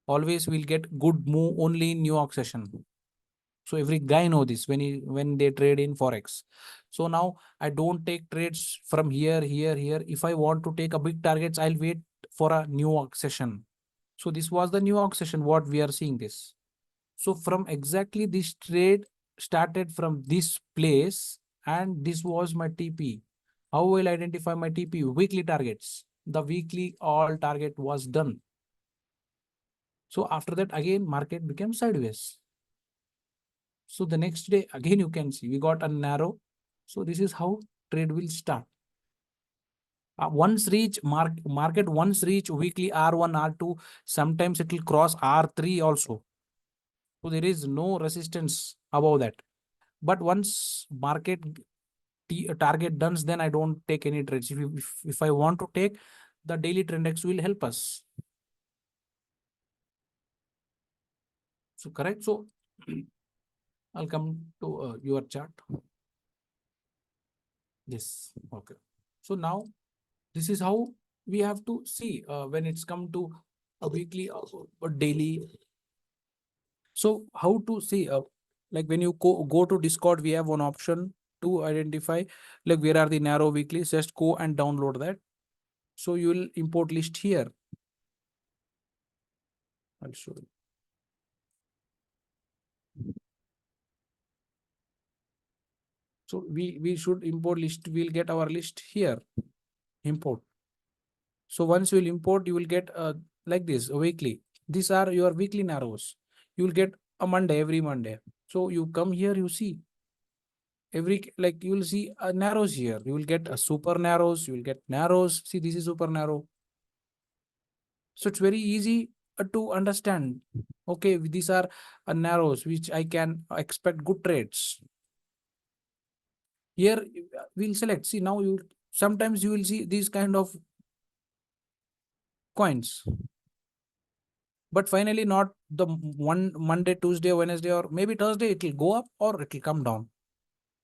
always will get good move only in New York session. So every guy know this when they trade in forex. So now I don't take trades from here. If I want to take a big targets, I'll wait for a New York session. So this was the New York session what we are seeing this. So from exactly this trade, started from this place and this was my TP. How will I identify my TP? Weekly targets. The weekly all target was done. So after that, again, market became sideways. So the next day, again, you can see we got a narrow. So this is how trade will start. Once reach market once reach weekly R1, R2, sometimes it will cross R3 also. So there is no resistance above that. But once market target done, then I don't take any trades. If I want to take, the daily trend X will help us. So correct. So I'll come to your chart. Yes. Okay. So now this is how we have to see when it's come to a weekly or daily. So how to see like when you go to Discord, we have one option to identify like where are the narrow weeklies. Just go and download that. So you will import list here. I'll show you. So we should import list. We'll get our list here. Import. So once you will import, you will get like this weekly. These are your weekly narrows. You will get a Monday every Monday. So you come here, you see every like you will see narrows here. You will get a super narrows. You will get narrows. See, this is super narrow. So it's very easy to understand. Okay, these are narrows which I can expect good trades. Here we'll select. See, now you sometimes you will see these kind of coins, but finally not the one Monday, Tuesday, Wednesday, or maybe Thursday. It will go up or it will come down.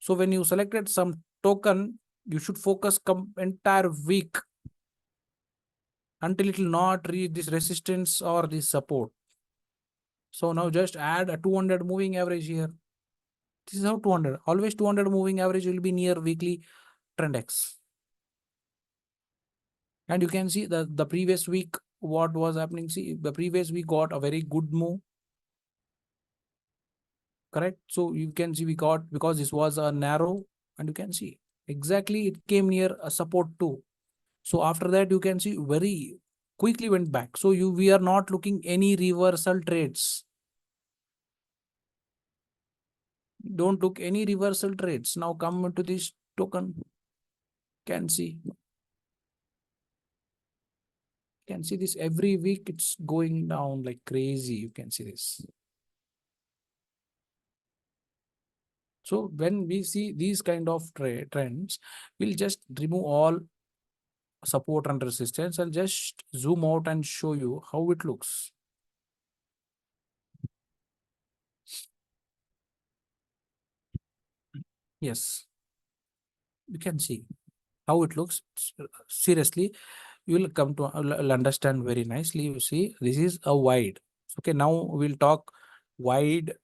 So when you selected some token, you should focus entire week until it will not reach this resistance or this support. So now just add a 200 moving average here. This is how 200. Always 200 moving average will be near weekly trend X. And you can see the previous week what was happening. See, the previous week got a very good move. Correct. So you can see we got, because this was a narrow, and you can see exactly it came near a support too. So after that, you can see very quickly went back. So we are not looking any reversal trades. Don't look any reversal trades. Now come to this token. Can see this every week it's going down like crazy. You can see this. So when we see these kind of trends, we'll just remove all support and resistance. I'll just zoom out and show you how it looks. Yes, you can see how it looks. Seriously, you will come to understand very nicely. You see, this is a wide. Okay, now we'll talk wide,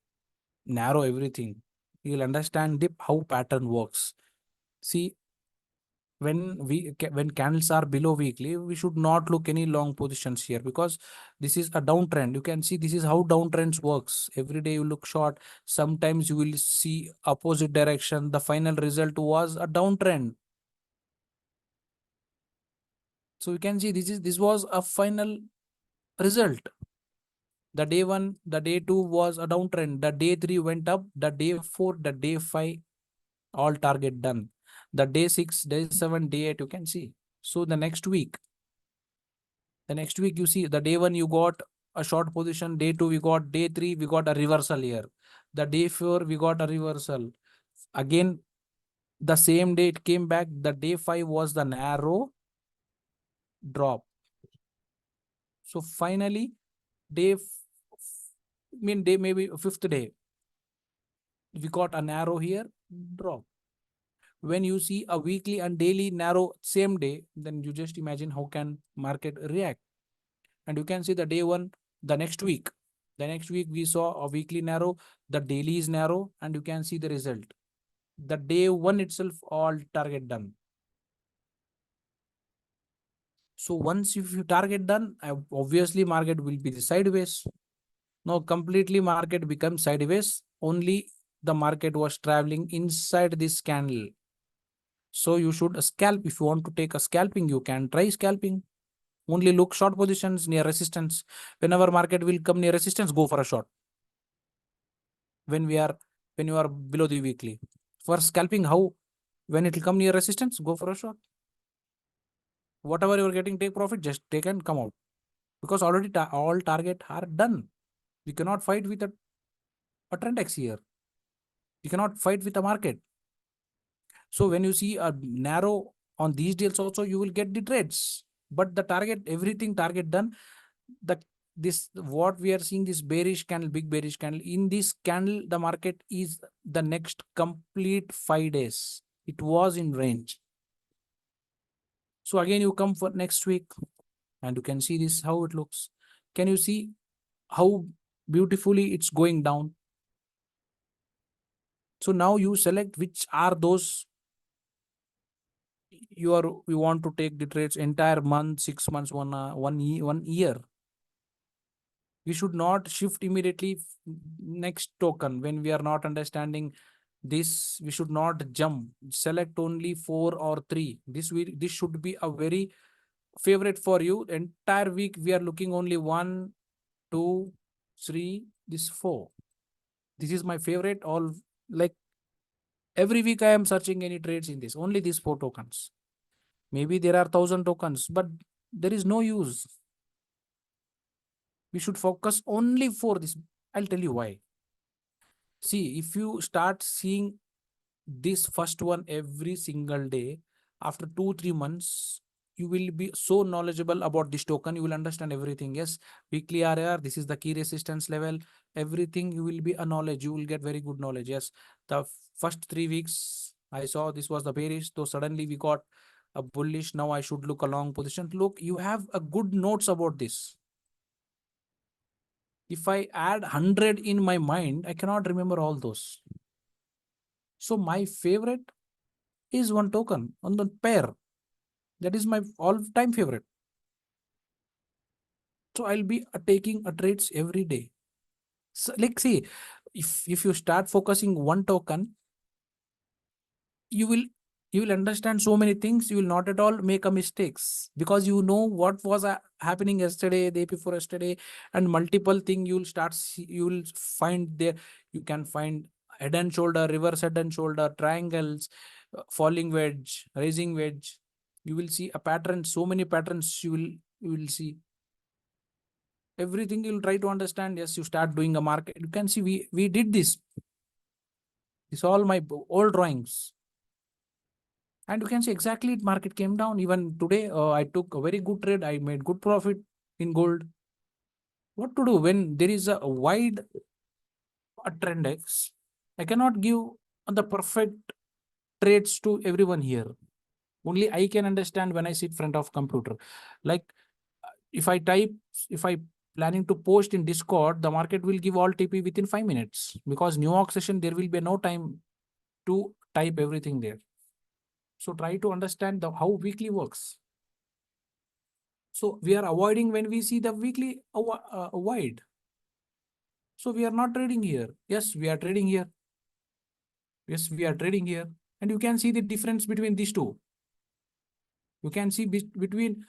narrow, everything. You'll understand deep how pattern works. See, when candles are below weekly, we should not look any long positions here, because this is a downtrend. You can see this is how downtrends works. Every day you look short, sometimes you will see opposite direction. The final result was a downtrend. So you can see this was a final result. The day 1, the day 2 was a downtrend. The day 3 went up. The day 4, the day 5, all target done. The day 6, day 7, day 8, you can see. So the next week you see the day 1 you got a short position. Day 2 we got. Day 3 we got a reversal here. The day 4 we got a reversal. Again, the same day it came back. The day 5 was the narrow drop. So finally, day maybe 5th day, we got a narrow here, drop. When you see a weekly and daily narrow same day, then you just imagine how can market react. And you can see the day 1, the next week we saw a weekly narrow, the daily is narrow, and you can see the result. The day 1 itself, all target done. So once if you target done, obviously market will be the sideways. Now completely market becomes sideways. Only the market was traveling inside this candle. So you should scalp. If you want to take a scalping, you can try scalping. Only look short positions near resistance. Whenever market will come near resistance, go for a short. When we are when you are below the weekly. For scalping, how? When it will come near resistance, go for a short. Whatever you are getting, take profit, just take and come out. Because already all target are done. We cannot fight with a trend X here. You cannot fight with the market. So when you see a narrow on these deals also, you will get the trades. But the target, everything target done. The this what we are seeing, this bearish candle, big bearish candle. In this candle, the market is the next complete 5 days. It was in range. So again, you come for next week and you can see this how it looks. Can you see how beautifully it's going down? So now you select which are those you want to take the trades entire month, 6 months, 1 year. We should not shift immediately next token when we are not understanding this. We should not jump. Select only 4 or 3. This should be a very favorite for you. Entire week we are looking only 1, 2, 3, this 4. This is my favorite. All like every week I am searching any trades in this. Only these 4 tokens. Maybe there are 1,000 tokens, but there is no use. We should focus only for this. I'll tell you why. See, if you start seeing this first one every single day, after 2-3 months, you will be so knowledgeable about this token. You will understand everything. Yes, weekly RR, this is the key resistance level. Everything you will be a knowledge. You will get very good knowledge. Yes, the first 3 weeks I saw this was the bearish. So suddenly we got a bullish. Now I should look a long position. Look, you have a good notes about this. If I add 100 in my mind, I cannot remember all those. So my favorite is one token on the pair. That is my all-time favorite. So I'll be taking a trades every day. So like see, if you start focusing one token, you will understand so many things. You will not at all make a mistakes because you know what was happening yesterday, day before yesterday, and multiple thing you will you will find there. You can find head and shoulder, reverse head and shoulder, triangles, falling wedge, rising wedge. You will see a pattern, so many patterns you will see. Everything you'll try to understand. Yes, you start doing a market. You can see we did this. This all my old drawings. And you can see exactly market came down. Even today, I took a very good trade. I made good profit in gold. What to do when there is a wide trend X? I cannot give the perfect trades to everyone here. Only I can understand when I sit front of computer. Like if I planning to post in Discord, the market will give all TP within 5 minutes because New York session, there will be no time to type everything there. So try to understand how weekly works. So we are avoiding when we see the weekly wide. So we are not trading here. Yes, we are trading here. Yes, we are trading here. And you can see the difference between these two. You can see between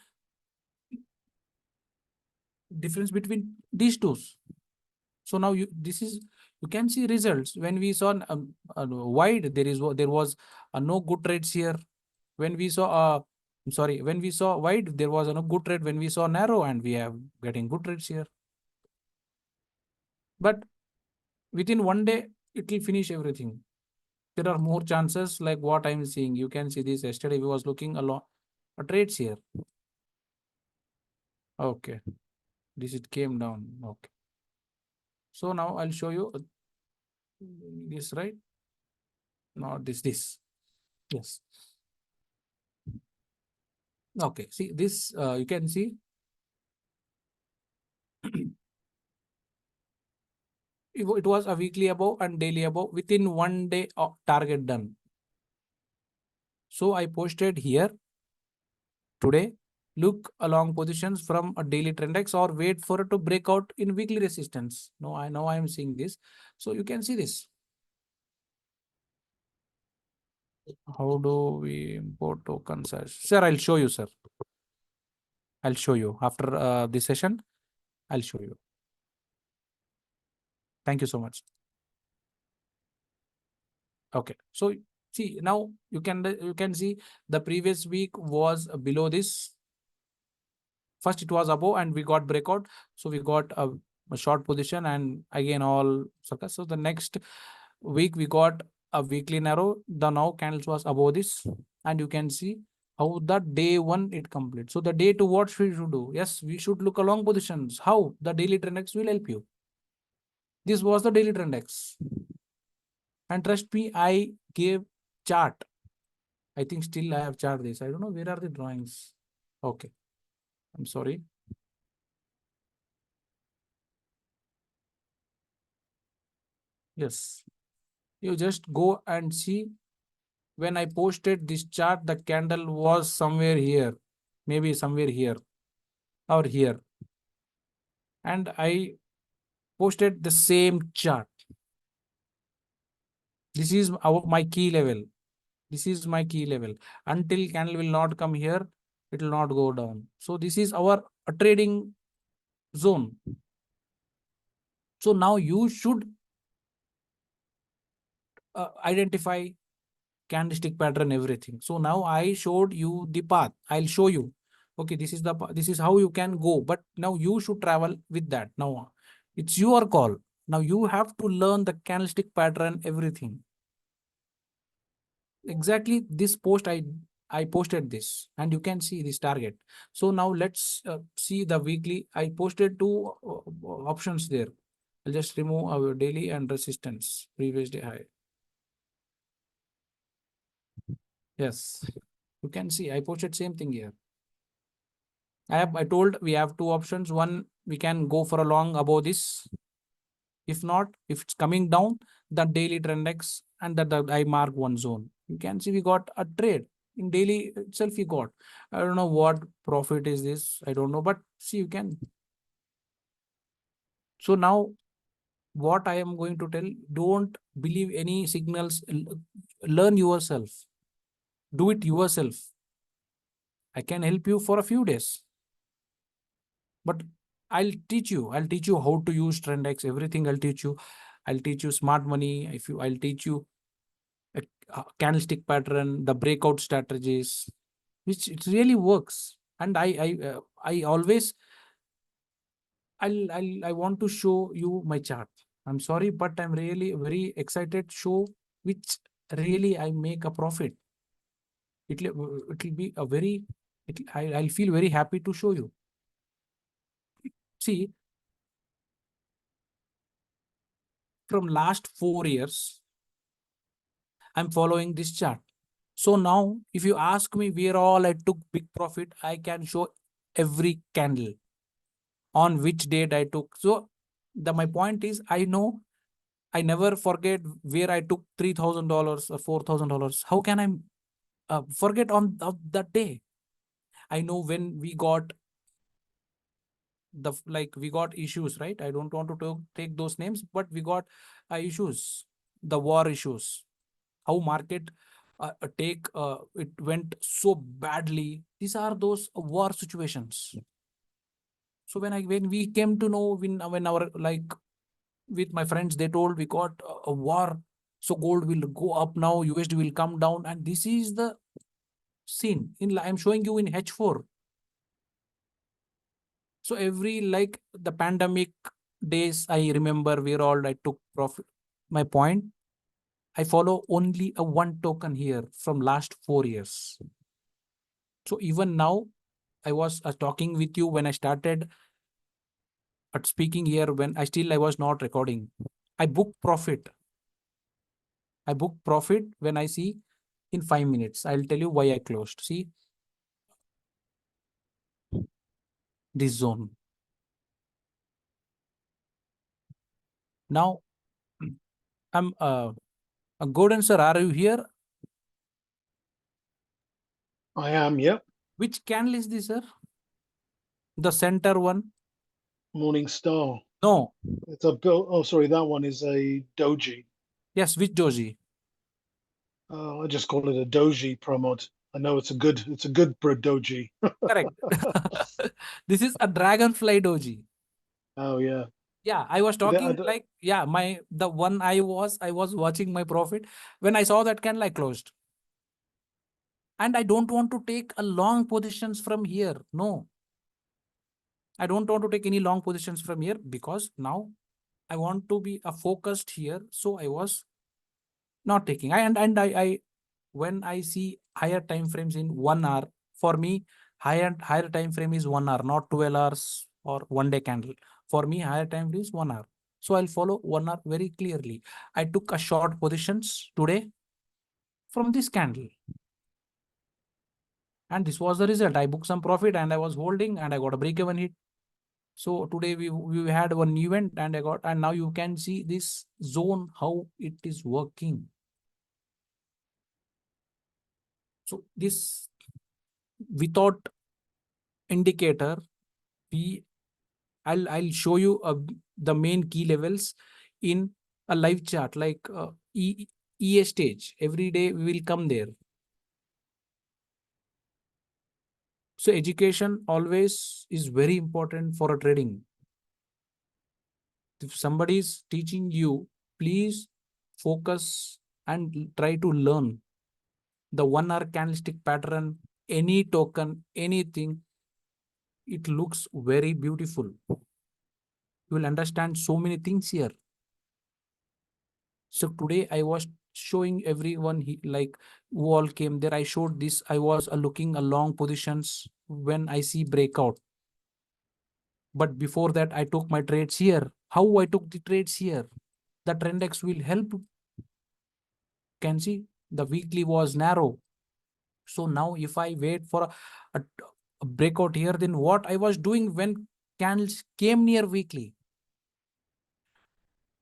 difference between these two. So now you can see results. When we saw wide, there was no good trades here. When we saw when we saw wide, there was no good trade. When we saw narrow, and we are getting good trades here. But within one day, it will finish everything. There are more chances like what I'm seeing. You can see this. Yesterday we was looking a lot trades here. Okay, this it came down. Okay, so now I'll show you this, right? Not this. Yes. Okay, see this. You can see it was a weekly above and daily above within one day of target done. So I posted here today. Look along positions from a daily trend X or wait for it to break out in weekly resistance. No, I know I am seeing this. So you can see this. How do we import tokens? Sir, I'll show you, sir. I'll show you after this session. I'll show you. Thank you so much. Okay. So see, now you can see the previous week was below this. First it was above and we got breakout. So we got a short position and again all circus. So the next week we got a weekly narrow. The now candles was above this, and you can see how the day one it completes. So the day two, what we should do? Yes, we should look along positions. How? The daily trend X will help you. This was the daily trend X. And trust me, I gave chart. I think still I have chart this. I don't know where are the drawings. Okay. I'm sorry. Yes. You just go and see. When I posted this chart, the candle was somewhere here, maybe somewhere here or here. And I posted the same chart. This is my key level. This is my key level. Until candle will not come here, it will not go down. So this is our trading zone. So now you should identify candlestick pattern, everything. So now I showed you the path. I'll show you. Okay, this is how you can go. But now you should travel with that. Now it's your call. Now you have to learn the candlestick pattern, everything. Exactly this post I posted this, and you can see this target. So now let's see the weekly. I posted two options there. I'll just remove our daily and resistance, previous day high. Yes, you can see I posted same thing here. I told we have two options. One, we can go for a long above this. If not, if it's coming down, the daily trend X and that I mark one zone. You can see we got a trade in daily itself. We got. I don't know what profit is this. I don't know, but see, you can. So now what I am going to tell, don't believe any signals. Learn yourself. Do it yourself. I can help you for a few days, but I'll teach you how to use TrendX, everything I'll teach you smart money. I'll teach you a candlestick pattern, the breakout strategies, which it really works. And I always, I want to show you my chart. I'm sorry, but I'm really very excited show which really I make a profit. It'll be a very, I'll feel very happy to show you. See, from last 4 years, I'm following this chart. So now, if you ask me where all I took big profit, I can show every candle on which date I took. So my point is, I know I never forget where I took $3,000 or $4,000. How can I forget on that day? I know when we got we got issues, right? I don't want to take those names, but we got issues, the war issues, how market it went so badly. These are those war situations. So when we came to know, when our like with my friends, they told we got a war, so gold will go up now, USD will come down, and this is the scene in I'm showing you in H4. So every like the pandemic days, I remember where all I took profit. My point, I follow only a one token here from last 4 years. So even now, I was talking with you when I started at speaking here, when I was not recording. I book profit. I book profit when I see in 5 minutes. I'll tell you why I closed. See this zone. Now I'm Gordon sir, are you here? I am, yep. Which candle is this, sir? The center one? Morning Star. No. It's a bill. Oh, sorry, that one is a doji. Yes, which doji? I just call it a doji, Pramod. I know it's a good doji. Correct. This is a dragonfly doji. Oh yeah. Yeah, I was Yeah, talking like, yeah, the one I was watching my profit. When I saw that candle, I closed. And I don't want to take a long positions from here. No, I don't want to take any long positions from here because now I want to be a focused here. So I was not taking. I when I see higher time frames in 1 hour, for me, higher time frame is 1 hour, not 12 hours or 1 day candle. For me, higher time frame is 1 hour. So I'll follow 1 hour very clearly. I took a short positions today from this candle. And this was the result. I booked some profit and I was holding and I got a break even hit. So today we had one event and I got, and now you can see this zone, how it is working. So this without indicator, we I'll show you the main key levels in a live chart like EA stage. Every day we will come there. So education always is very important for a trading. If somebody is teaching you, please focus and try to learn the 1 hour candlestick pattern, any token, anything. It looks very beautiful. You will understand so many things here. So today I was showing everyone like who all came there. I showed this. I was looking a long positions when I see breakout. But before that, I took my trades here. How I took the trades here? The trend X will help. Can see the weekly was narrow. So now if I wait for a, a breakout here, then what I was doing when candles came near weekly?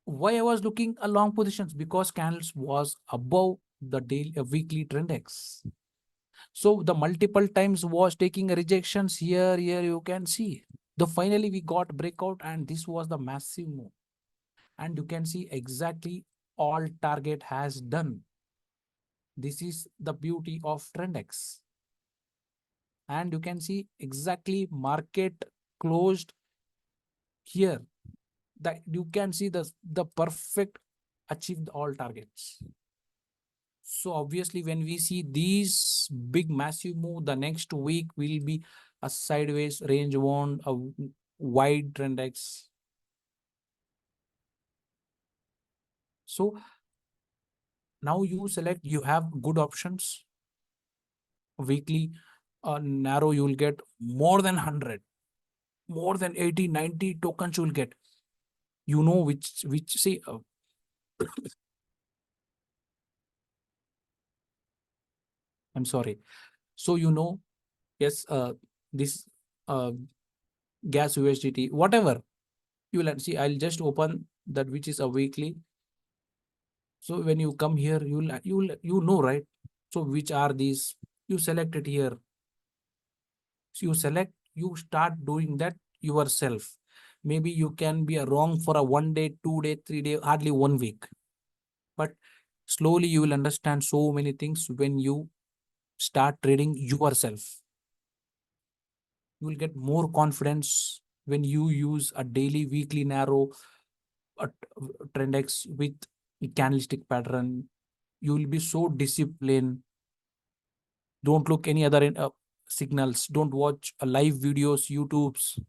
Why I was looking a long positions? Because candles was above the daily weekly trend X. So the multiple times was taking rejections here. You can see. The finally we got breakout and this was the massive move. And you can see exactly all target has done. This is the beauty of trend X. And you can see exactly market closed here. That you can see the perfect achieved all targets. So obviously when we see these big massive move, the next week will be a sideways range bound, a wide trend X. So now you select, you have good options. Weekly narrow, you will get more than 100, more than 80, 90 tokens you will get. You know which say I'm sorry. So you know, yes, this uh, gas USDT, whatever you will see. I'll just open that which is a weekly. So when you come here, you know, right? So which are these? You select it here. So you select, you start doing that yourself. Maybe you can be wrong for a 1 day, 2 day, 3 day, hardly 1 week. But slowly you will understand so many things when you start trading yourself. You will get more confidence when you use a daily, weekly, narrow a trend X with a candlestick pattern. You will be so disciplined. Don't look any other signals. Don't watch live videos, YouTube's.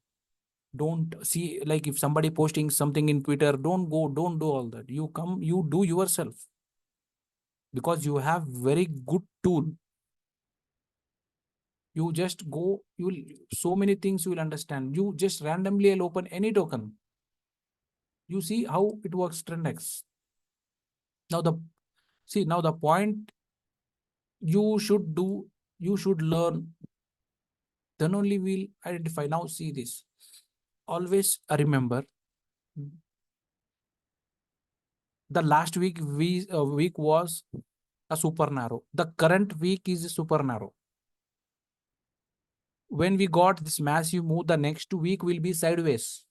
Don't see like if somebody posting something in Twitter. Don't go. Don't do all that. You come. You do yourself because you have very good tool. You just go. You will so many things you will understand. You just randomly will open any token. You see how it works. Trend X. Now the point you should do. You should learn, then only we'll identify. Now see this. Always remember the last week was a super narrow. The current week is a super narrow. When we got this massive move, the next week will be sideways.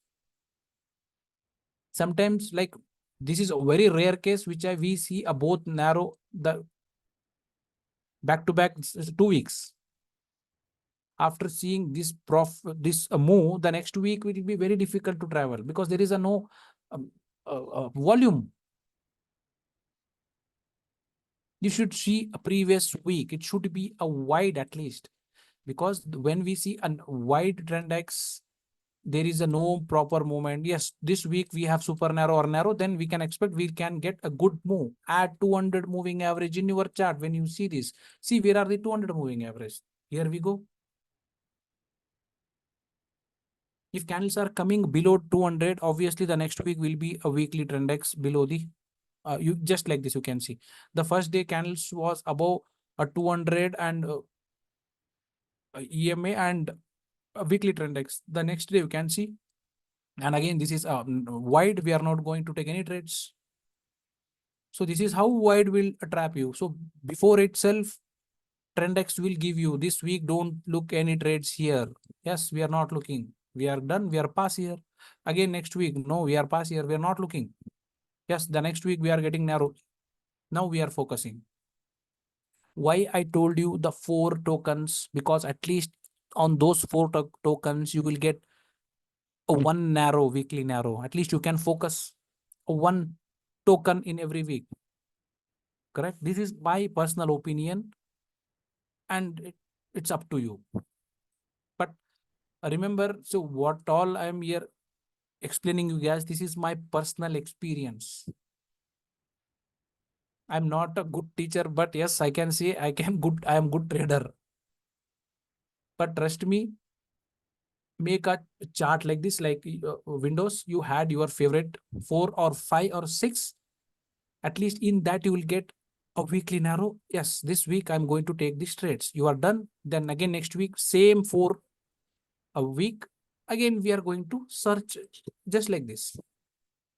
Sometimes like this is a very rare case which we see a both narrow. The back to back 2 weeks. After seeing this move, the next week will be very difficult to travel because there is a no um, volume. You should see a previous week. It should be a wide at least, because when we see a wide trend X, there is a no proper movement. Yes, this week we have super narrow or narrow, then we can expect we can get a good move. Add 200 moving average in your chart. When you see this, see where are the 200 moving average. Here we go. If candles are coming below 200, obviously the next week will be a weekly trend X below the, you just like this, you can see the first day candles was above a 200 and EMA and a weekly trend X. The next day you can see, and again this is wide. We are not going to take any trades. So this is how wide will trap you. So before itself, Trendex will give you this week. Don't look any trades here. Yes, we are not looking. We are done. We are pass here. Again next week, no, we are pass here. We are not looking. Yes, the next week we are getting narrow. Now we are focusing. Why I told you the 4 tokens? Because at least on those 4 tokens, you will get a one narrow weekly narrow. At least you can focus one token in every week. Correct? This is my personal opinion, and it's up to you. But remember, so what all I am here explaining you guys, this is my personal experience. I'm not a good teacher, but yes, I can say I am good trader. But trust me, make a chart like this, like Windows, you had your favorite 4 or 5 or 6. At least in that you will get a weekly narrow. Yes, this week I'm going to take these trades. You are done. Then again next week, same for a week. Again, we are going to search just like this.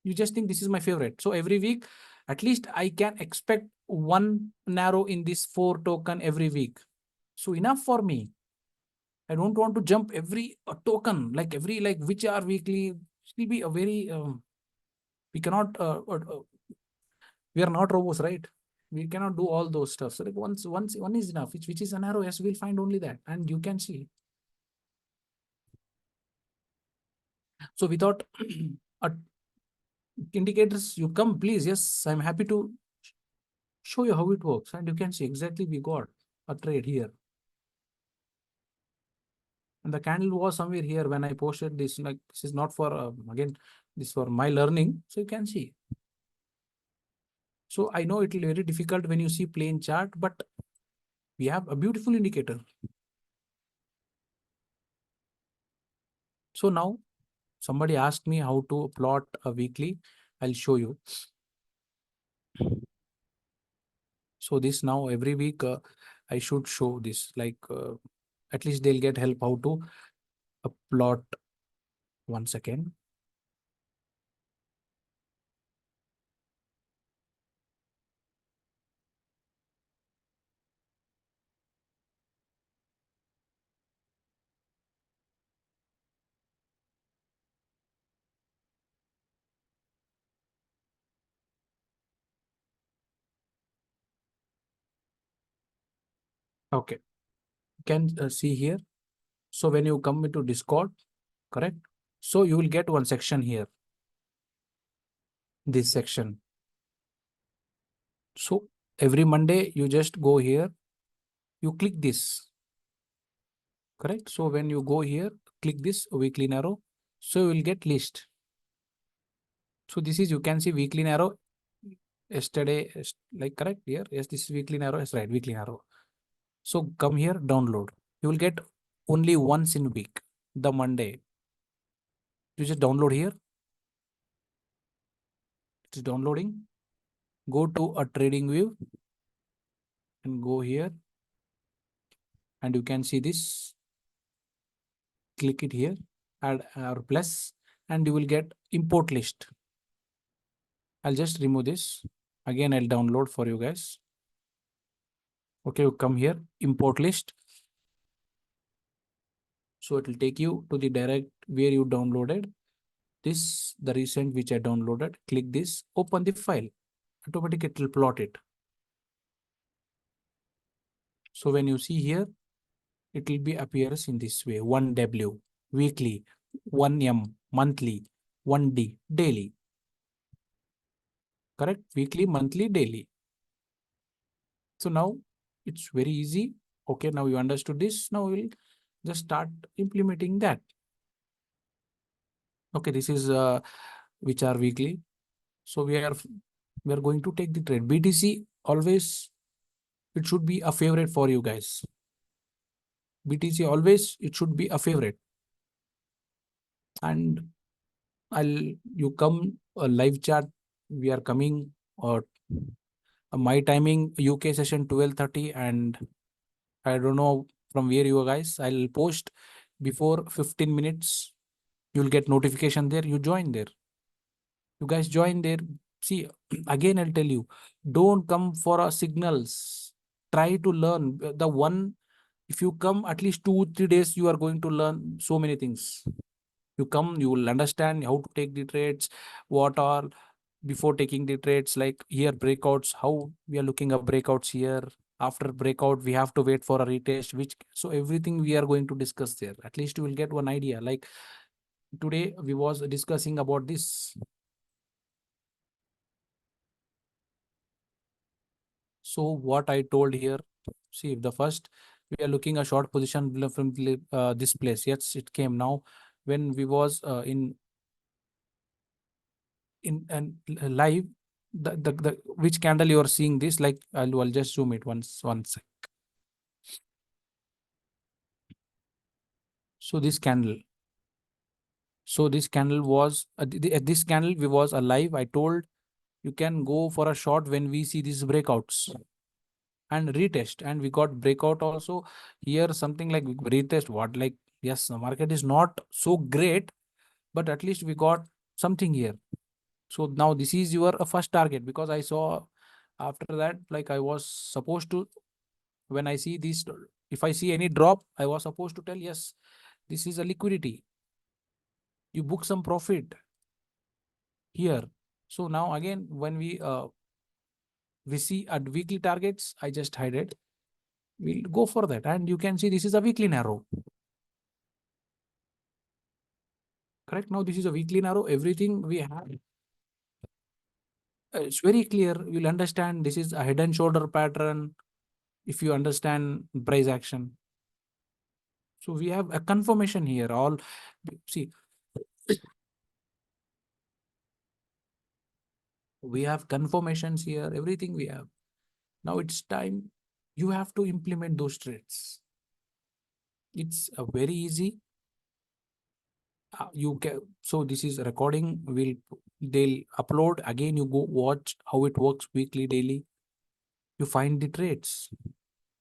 You just think this is my favorite. So every week, at least I can expect one narrow in this 4 token every week. So enough for me. I don't want to jump every token, like every, like which are weekly. It will be a very, we cannot, we are not robots, right? We cannot do all those stuff. So like once one is enough, which is a narrow, yes, we'll find only that. And you can see. So without indicators, you come, please. Yes, I'm happy to show you how it works. And you can see exactly we got a trade here. And the candle was somewhere here when I posted this. Like this is not for, again, this for my learning. So you can see. So I know it will be very difficult when you see plain chart, but we have a beautiful indicator. So now somebody asked me how to plot a weekly. I'll show you. So this now every week I should show this, like at least they'll get help how to plot. 1 second. Okay, you can see here. So when you come into Discord, correct? So you will get one section here, this section. So every Monday, you just go here, you click this, correct? So when you go here, click this weekly narrow. So you will get list. So this is, you can see weekly narrow yesterday, like correct here. Yes, this is weekly narrow. Yes, right, weekly narrow. So come here, download. You will get only once in a week, the Monday. You just download here. It's downloading. Go to a trading view and go here, and you can see this. Click it here, add or plus, and you will get import list. I'll just remove this. Again, I'll download for you guys. Okay, you come here, import list. So it will take you to the direct where you downloaded this, the recent which I downloaded. Click this, open the file. Automatically it will plot it. So when you see here, it will be appears in this way: 1W weekly, 1M monthly, 1D daily. Correct? Weekly, monthly, daily. So now it's very easy. Okay, now you understood this. Now we'll just start implementing that. Okay, this is which are weekly. So we are going to take the trade. BTC always it should be a favorite for you guys. BTC always it should be a favorite. And I'll you come a live chat. We are coming or my timing UK session 12:30, and I don't know from where you guys. I'll post before 15 minutes. You'll get notification there. You join there. You guys join there. See, again, I'll tell you, don't come for a signals. Try to learn the one. If you come at least 2 3 days, you are going to learn so many things. You come, you will understand how to take the trades, what are before taking the trades, like here breakouts, how we are looking at breakouts here. After breakout, we have to wait for a retest, which so everything we are going to discuss there. At least you will get one idea. Like today, we was discussing about this. So what I told here, see if the first we are looking a short position from this place. Yes, it came now when we was in and live. The which candle you are seeing this, like I'll just zoom it once. So this candle. So this candle was this candle we was alive. I told you can go for a short when we see these breakouts and retest, and we got breakout also here. Something like retest. What like yes, the market is not so great, but at least we got something here. So now this is your first target because I saw after that like I was supposed to when I see this if I see any drop I was supposed to tell yes this is a liquidity. You book some profit here. So now again when we see at weekly targets, I just hide it. We'll go for that. And you can see this is a weekly narrow. Correct? Now this is a weekly narrow. Everything we have. It's very clear. You'll understand this is a head and shoulder pattern if you understand price action. So we have a confirmation here. All see, we have confirmations here. Everything we have. Now it's time you have to implement those trades. It's a very easy. You can so this is recording will they'll upload again. You go watch how it works weekly, daily. You find the trades.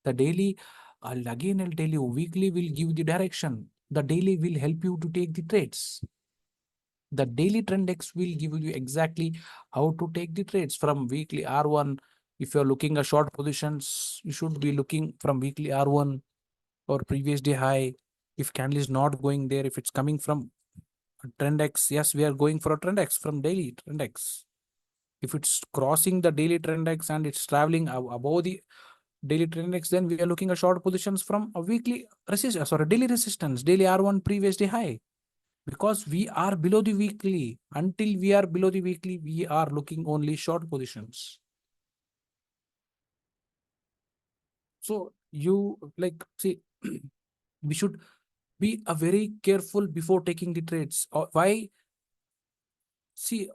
The daily, I'll tell you, weekly will give the direction. The daily will help you to take the trades. The daily trend X will give you exactly how to take the trades from weekly R1. If you're looking at short positions, you should be looking from weekly R1 or previous day high. If candle is not going there, if it's coming from a trend X, yes, we are going for a trend X from daily trend X. If it's crossing the daily trend X and it's traveling above the daily trend X, then we are looking at short positions from a weekly resistance, sorry, daily resistance, daily R1 previous day high. Because we are below the weekly. Until we are below the weekly, we are looking only short positions. So you like see, we should be a very careful before taking the trades. Why? See,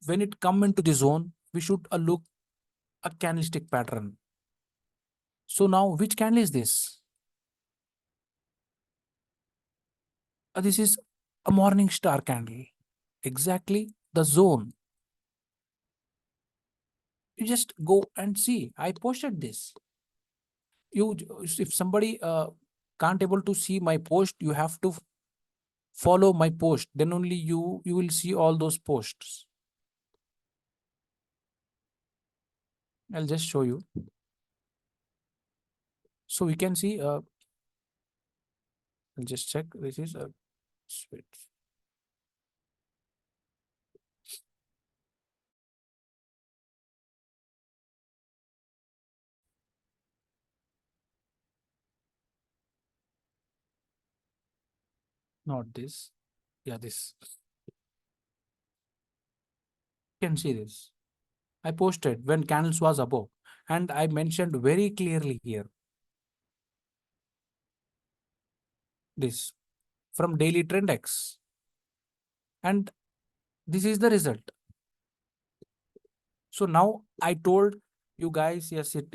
when it come into the zone, we should look a candlestick pattern. So now, which candle is this? This is a morning star candle. Exactly the zone. You just go and see. I posted this. You, if somebody can't able to see my post, you have to follow my post. Then only you will see all those posts. I'll just show you. So we can see. I'll just check. This is a wait. Not this. Yeah, this. You can see this. I posted when candles was above, and I mentioned very clearly here this from daily trend X, and this is the result. So now I told you guys, yes, if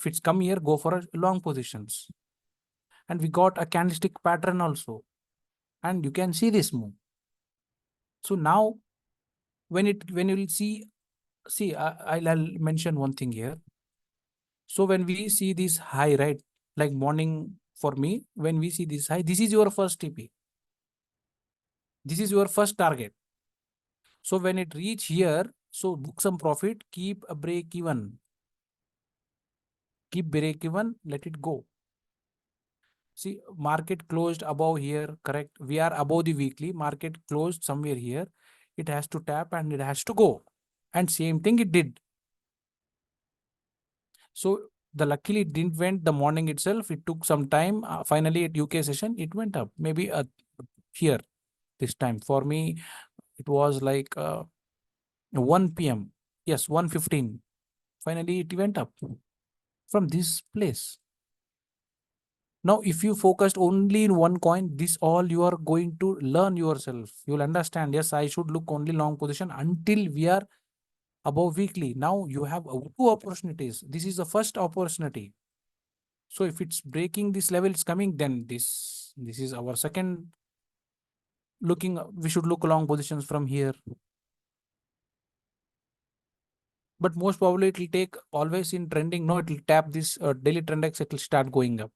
it's come here, go for a long positions, and we got a candlestick pattern also, and you can see this move. So now when you will see, I'll mention one thing here. So when we see this high, right, like morning for me, when we see this high, this is your first TP. This is your first target. So when it reach here, so book some profit, keep a break even, let it go. See, market closed above here, correct? We are above the weekly, market closed somewhere here. It has to tap and it has to go. And same thing it did. So the luckily it didn't went the morning itself. It took some time. Finally at UK session, it went up. Maybe here this time. For me, it was like 1 p.m. Yes, 1:15. Finally, it went up from this place. Now, if you focused only in one coin, this all you are going to learn yourself. You will understand, yes, I should look only long position until we are above weekly. Now you have two opportunities. This is the first opportunity. So if it's breaking this level, it's coming, then this is our second looking. We should look long positions from here. But most probably it will take always in trending. No, it will tap this daily trend X, it will start going up.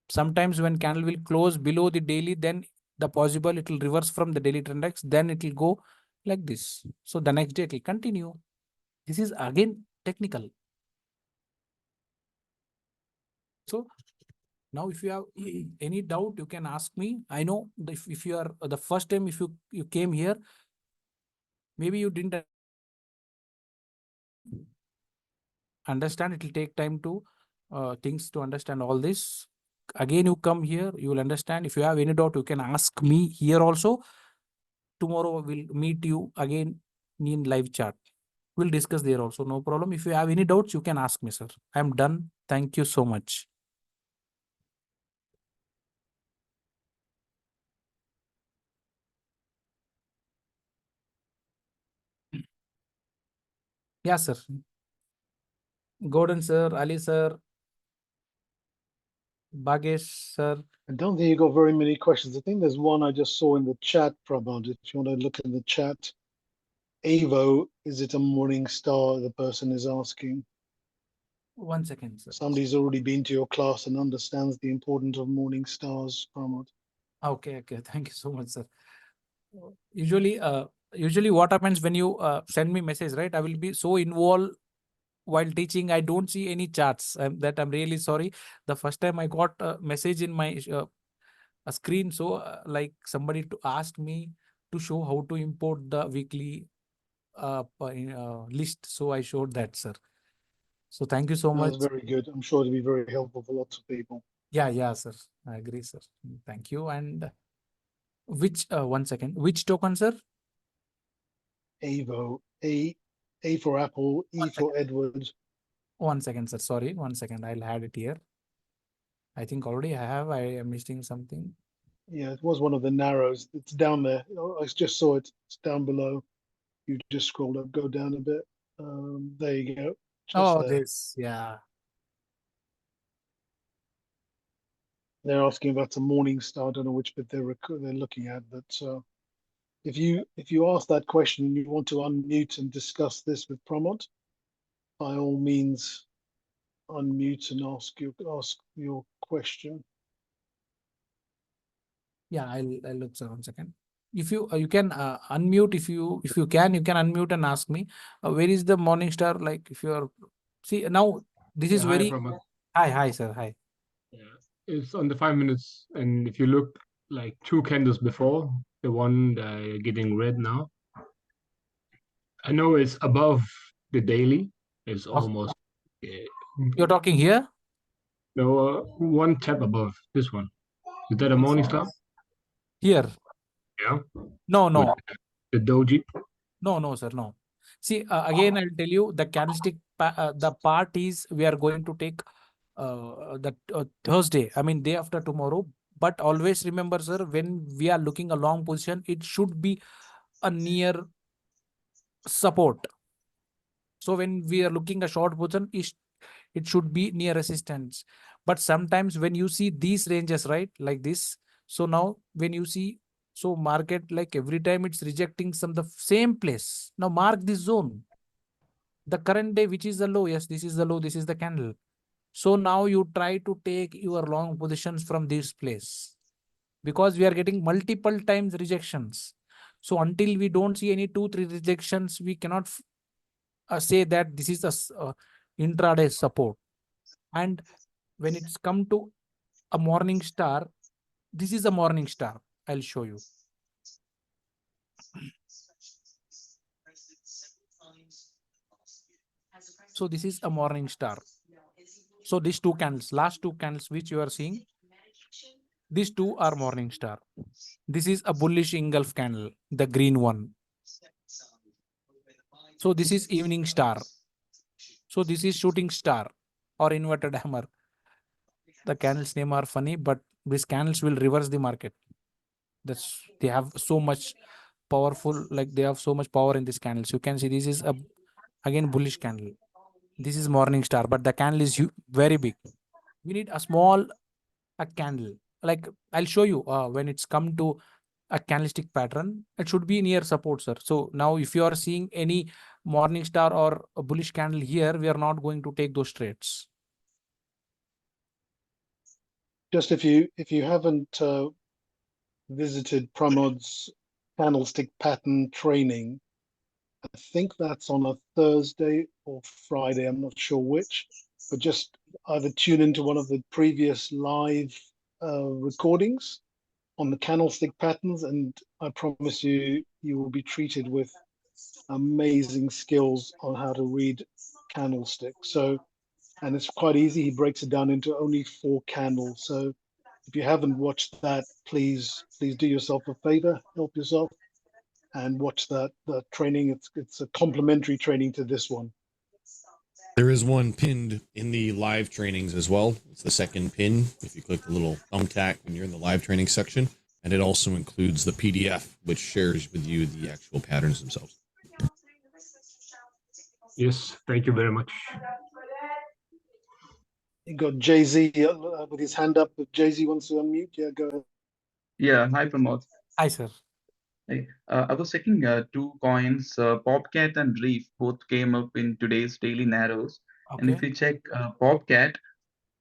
Sometimes when candle will close below the daily, then the possible it will reverse from the daily trend X, then it will go like this. So the next day it will continue. This is again technical. So now if you have any doubt, you can ask me. I know if you are the first time, if you came here, maybe you didn't understand. It will take time to things to understand all this. Again, you come here, you will understand. If you have any doubt, you can ask me here also. Tomorrow we'll meet you again in live chat. We'll discuss there also. No problem. If you have any doubts, you can ask me, sir. I'm done. Thank you so much. Yeah, sir. Gordon, sir. Ali, sir. Bagesh, sir. I don't think you got very many questions. I think there's one I just saw in the chat, Pramod. If you want to look in the chat, Avo, is it a morning star? The person is asking. 1 second, sir. Somebody's already been to your class and understands the importance of morning stars, Pramod. Okay. Thank you so much, sir. Usually, usually what happens when you send me message, right? I will be so involved while teaching. I don't see any charts. That I'm really sorry. The first time I got a message in my a screen, so like somebody to ask me to show how to import the weekly list. So I showed that, sir. So thank you so That's much. very good. I'm sure it'll be very helpful for lots of people. Yeah, sir. I agree, sir. Thank you. And which 1 second, which token, sir? Avo, A for Apple, E 1 for second. Edward. 1 second, sir. Sorry, 1 second. I'll add it here. I think already I have. I am missing something. Yeah, it was one of the narrows. It's down there. I just saw it. It's down below. You just scroll up, go down a bit. There you go. Just Oh, there. this. Yeah. They're asking about the morning star. I don't know which bit they're looking at, but if you ask that question and you want to unmute and discuss this with Pramod, by all means, unmute and ask your question. Yeah, I'll look, sir. 1 second. If you can unmute, if you can, you can unmute and ask me where is the morning star. Like if you are see now, this is Yeah, hi, very Pramod. hi, sir. Hi. Yeah, it's on the 5 minutes, and if you look like two candles before, the one getting red now, I know it's above the daily. It's almost You're talking here. no one tap above this one. Is that a morning star? Here. Yeah. No, no, The doji. no, sir, no. See, again, I'll tell you the candlestick, the part is we are going to take that Thursday, I mean, day after tomorrow. But always remember, sir, when we are looking a long position, it should be a near support. So when we are looking a short position, it should be near resistance. But sometimes when you see these ranges, right, like this, so now when you see, so market, like every time it's rejecting some the same place. Now mark this zone, the current day, which is the low. Yes, this is the low, this is the candle. So now you try to take your long positions from this place, because we are getting multiple times rejections. So until we don't see any 2-3 rejections, we cannot say that this is the intraday support. And when it's come to a morning star, this is a morning star. I'll show you. So this is a morning star. So these two candles, last two candles which you are seeing, these two are morning star. This is a bullish engulf candle, the green one. So this is evening star. So this is shooting star or inverted hammer. The candles name are funny, but these candles will reverse the market. That's, they have so much powerful, like they have so much power in these candles. You can see this is a, again, bullish candle. This is morning star, but the candle is very big. We need a small a candle. Like I'll show you when it's come to a candlestick pattern, it should be near support, sir. So now if you are seeing any morning star or a bullish candle here, we are not going to take those trades. Just if you haven't visited Pramod's candlestick pattern training, I think that's on a Thursday or Friday, I'm not sure which, but just either tune into one of the previous live recordings on the candlestick patterns, and I promise you, you will be treated with amazing skills on how to read candlesticks. So, and it's quite easy. He breaks it down into only 4 candles. So if you haven't watched that, please do yourself a favor, help yourself, and watch that training. It's a complementary training to this one. There is one pinned in the live trainings as well. It's the second pin. If you click the little thumbtack when you're in the live training section, and it also includes the PDF, which shares with you the actual patterns themselves. Yes, thank you very much. You got Jay-Z with his hand up. If Jay-Z wants to unmute, yeah, go ahead. Yeah, hi Pramod. Hi, sir. Hey, I was checking 2 coins, Popcat and Reef, both came up in today's daily narrows. And if Okay. you check Popcat,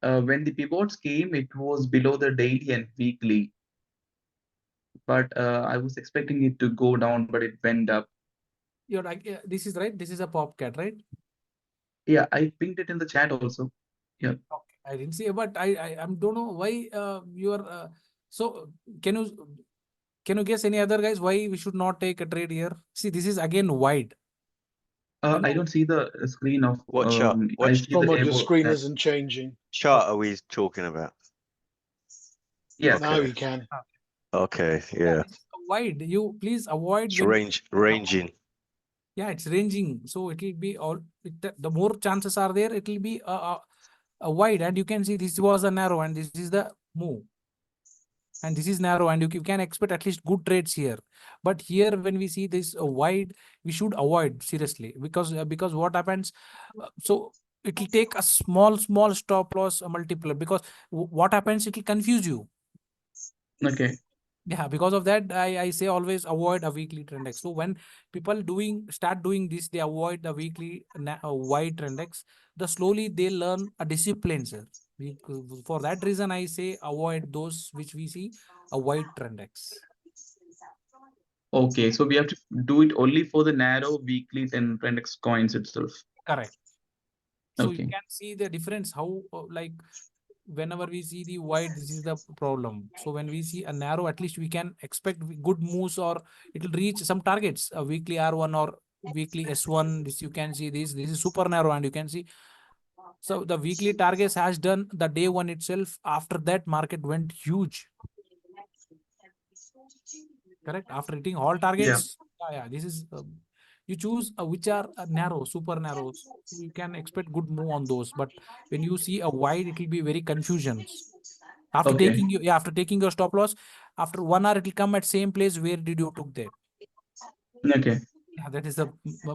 when the pivots came, it was below the daily and weekly. But I was expecting it to go down, but it went up. You're like, this is right. This is a popcat, right? Yeah, I pinged it in the chat also. Yeah. Okay. I didn't see, but I don't know why you are. So can you guess any other guys why we should not take a trade here? See, this is again wide. I don't see the screen of. What chart? I What see the Pramod, your table. screen isn't changing. chart are we talking about? Yeah. Now Okay. you can. Okay, yeah. It's wide. You please avoid It's when ranging. yeah, it's ranging. So it will be the more chances are there, it will be a wide, and you can see this was a narrow and this is the move. And this is narrow, and you can expect at least good trades here. But here, when we see this wide, we should avoid seriously, because what happens? So it will take a small stop loss multiplier, because what happens? It will confuse you. Okay. Yeah, because of that, I say always avoid a weekly trend X. So when people start doing this, they avoid the weekly wide trend X. The slowly they learn a discipline, sir. For that reason, I say avoid those which we see a wide trend X. Okay, so we have to do it only for the narrow weekly and index coins itself. Correct. So Okay. you can see the difference how like whenever we see the wide, this is the problem. So when we see a narrow, at least we can expect good moves, or it will reach some targets, a weekly R1 or weekly S1. This you can see this is super narrow, and you can see. So the weekly targets has done the day one itself. After that, market went huge. correct? After hitting all targets, yeah, this is you choose which are narrow, super narrows. You can expect good move on those. But when you see a wide, it will be very confusions. After Okay. taking you, yeah, after taking your stop loss, after 1 hour, it will come at same place. Where did you took that? Okay. Yeah, that is the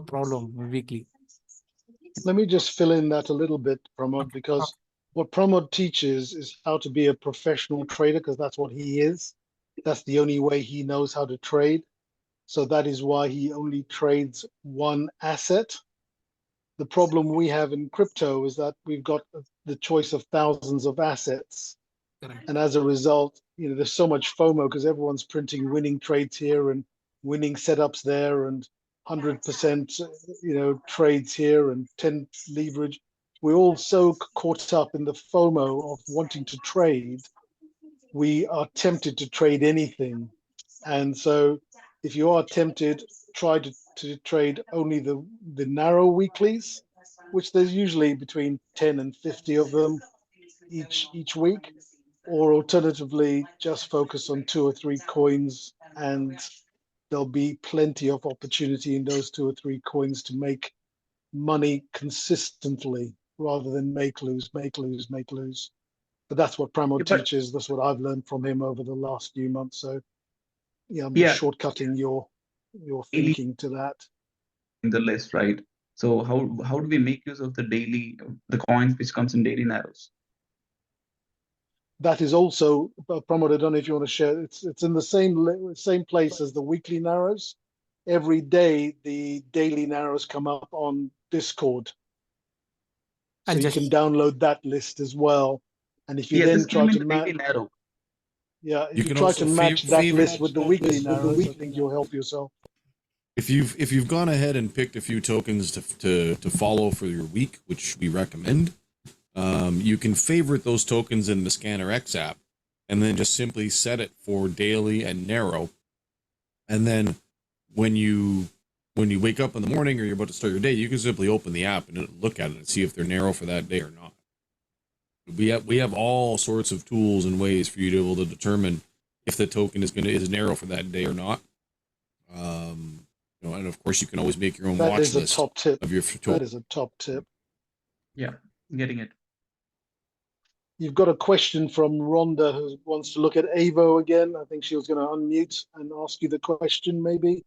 problem weekly. Let me just fill in that a little bit, Pramod, Okay. because what Pramod teaches is how to be a professional trader, because that's what he is. That's the only way he knows how to trade. So that is why he only trades one asset. The problem we have in crypto is that we've got the choice of thousands of assets. Correct. And as a result, there's so much FOMO because everyone's printing winning trades here and winning setups there and 100%, trades here and 10 leverage. We're all so caught up in the FOMO of wanting to trade. We are tempted to trade anything. And so if you are tempted, try to trade only the narrow weeklies, which there's usually between 10 and 50 of them each week, or alternatively just focus on 2 or 3 coins, and there'll be plenty of opportunity in those 2 or 3 coins to make money consistently rather than make lose. But that's what Pramod Yeah, but teaches. That's what I've learned from him over the last few months. So yeah, I'm yeah, just shortcutting your daily thinking to that. in the list, right? So how do we make use of the coins which comes in daily narrows? That is also, Pramod, I don't know if you want to share. It's in the same place as the weekly narrows. Every day the daily narrows come up on Discord, so I'll you just can download that list as well. And if you Yeah, then this try came in to the match, daily narrow. yeah, You if you can try also to match that favorite list with the weekly narrows, I think you'll help yourself. if you've gone ahead and picked a few tokens to follow for your week, which we recommend. You can favorite those tokens in the Scanner X app, and then just simply set it for daily and narrow. And then when you wake up in the morning or you're about to start your day, you can simply open the app and look at it and see if they're narrow for that day or not. We have all sorts of tools and ways for you to be able to determine if the token is narrow for that day or not. And of course you can always make your own That watch is a list top tip. of your That token. is a top tip. Yeah, getting it. You've got a question from Rhonda who wants to look at AVO again. I think she was going to unmute and ask you the question, maybe.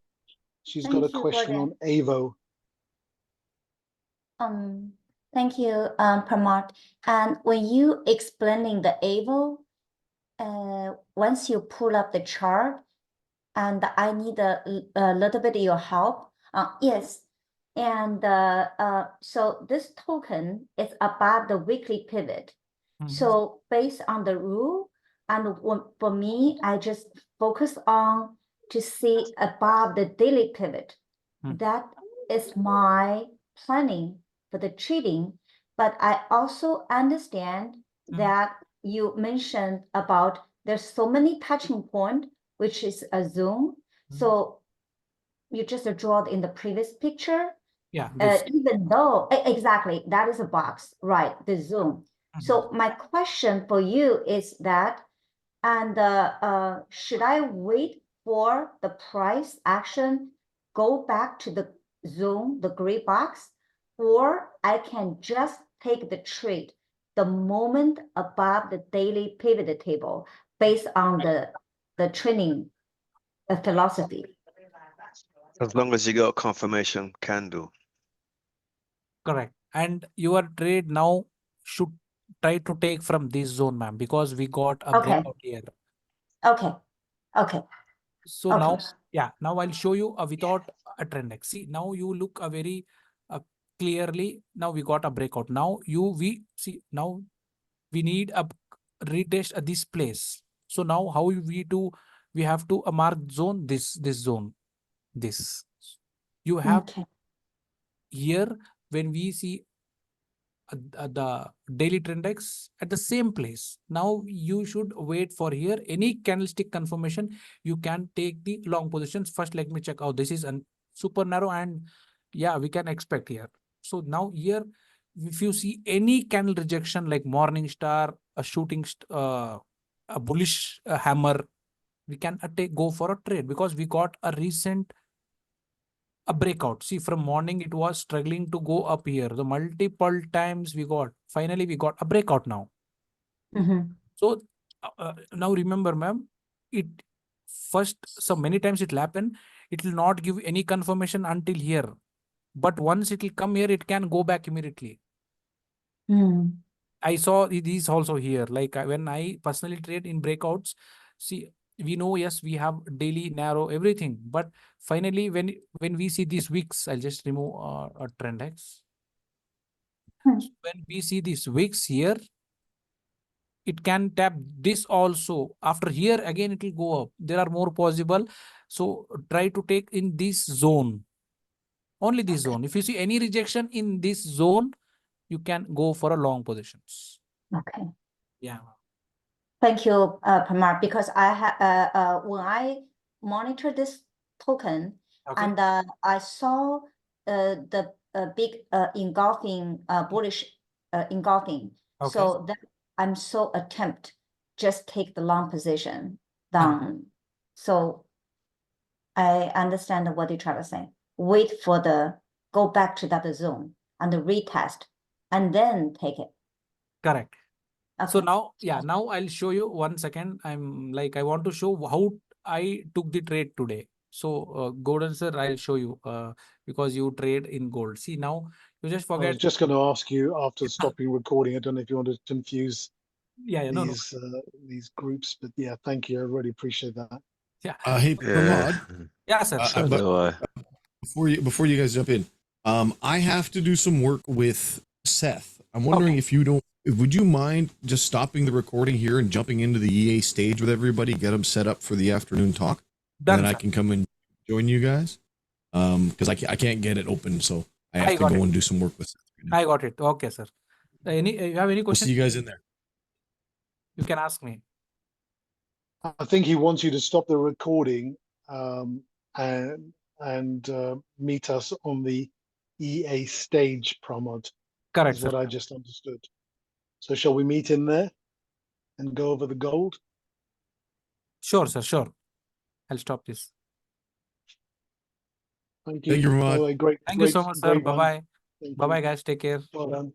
She's got a Thank you, question on Gordon. AVO. Thank you, Pramod. And when you explaining the AVO, once you pull up the chart, and I need a little bit of your help. Yes, and so this token is above the weekly pivot. So based on the rule, and for me, I just focus on to see above the daily pivot. That is my planning for the trading. But I also understand that you mentioned about there's so many touching point, which is a zone. So you just draw it in the previous picture. Yeah. Even though exactly that is a box, right? The zone. So my question for you is that, and should I wait for the price action, go back to the zone, the gray box, or I can just take the trade the moment above the daily pivot table based on the training philosophy? As long as you got a confirmation candle. Correct. And your trade now should try to take from this zone, ma'am, because we got a Okay. breakout here. Okay. Okay. So Okay. now, yeah, now I'll show you without a trend X. See, now you look a very clearly. Now we got a breakout. Now we see now we need a retest at this place. So now how we have to mark zone this zone this. You have Okay. here when we see the daily trend X at the same place. Now you should wait for here any candlestick confirmation. You can take the long positions. First, let me check out. This is a super narrow, and yeah, we can expect here. So now here, if you see any candle rejection like morning star, a shooting, a bullish hammer, we can go for a trade because we got a recent a breakout. See, from morning it was struggling to go up here. The multiple times finally we got a breakout now. Mhm. So now remember, ma'am, it first, so many times it will happen. It will not give any confirmation until here. But once it will come here, it can go back immediately. Mm. I saw these also here. Like when I personally trade in breakouts, see, we know, yes, we have daily narrow everything. But finally, when we see these wicks, I'll just remove a trend X. Hmm. When we see these wicks here, it can tap this also. After here, again, it will go up. There are more possible. So try to take in this zone. Only this zone. If you see any rejection in this zone, you can go for a long positions. Okay. Yeah. Thank you, Pramod, because when I monitor this token Okay. and I saw the big engulfing bullish engulfing. Okay. So that I'm so attempt just take the long position down. So I understand what you're trying to say. Wait for go back to that zone and retest and then take it. Correct. So Okay. now, yeah, now I'll show you 1 second. I want to show how I took the trade today. So Gordon sir, I'll show you because you trade in gold. See, now you just I was forget. just going to ask you after stopping recording. I don't know if you want to confuse Yeah, no. these groups, but yeah, thank you. I really appreciate that. Yeah. Hey, Yeah. Pramod, Yeah, sir. So but do I. before you guys jump in, I have to do some work with Seth. I'm wondering if you don't, would you mind just stopping the recording here and jumping into the EA stage with everybody, get them set up for the afternoon talk, Done, and then I sir. can come and join you guys. Because I can't get it open, so I have to got go it. and do some work with Seth. Right now. I got it. Okay, sir. You have any We'll question? see you guys in there. You can ask me. I think he wants you to stop the recording and meet us on the EA stage, Pramod, Correct, is sir. what I just understood. So shall we meet in there and go over the gold? Sure, sir. Sure. I'll stop this. Thank you. Thank you, By the Pramod. way, great, Thank you so much, sir. great one. Bye-bye. Thank Bye-bye, you. guys. Take care. Well done.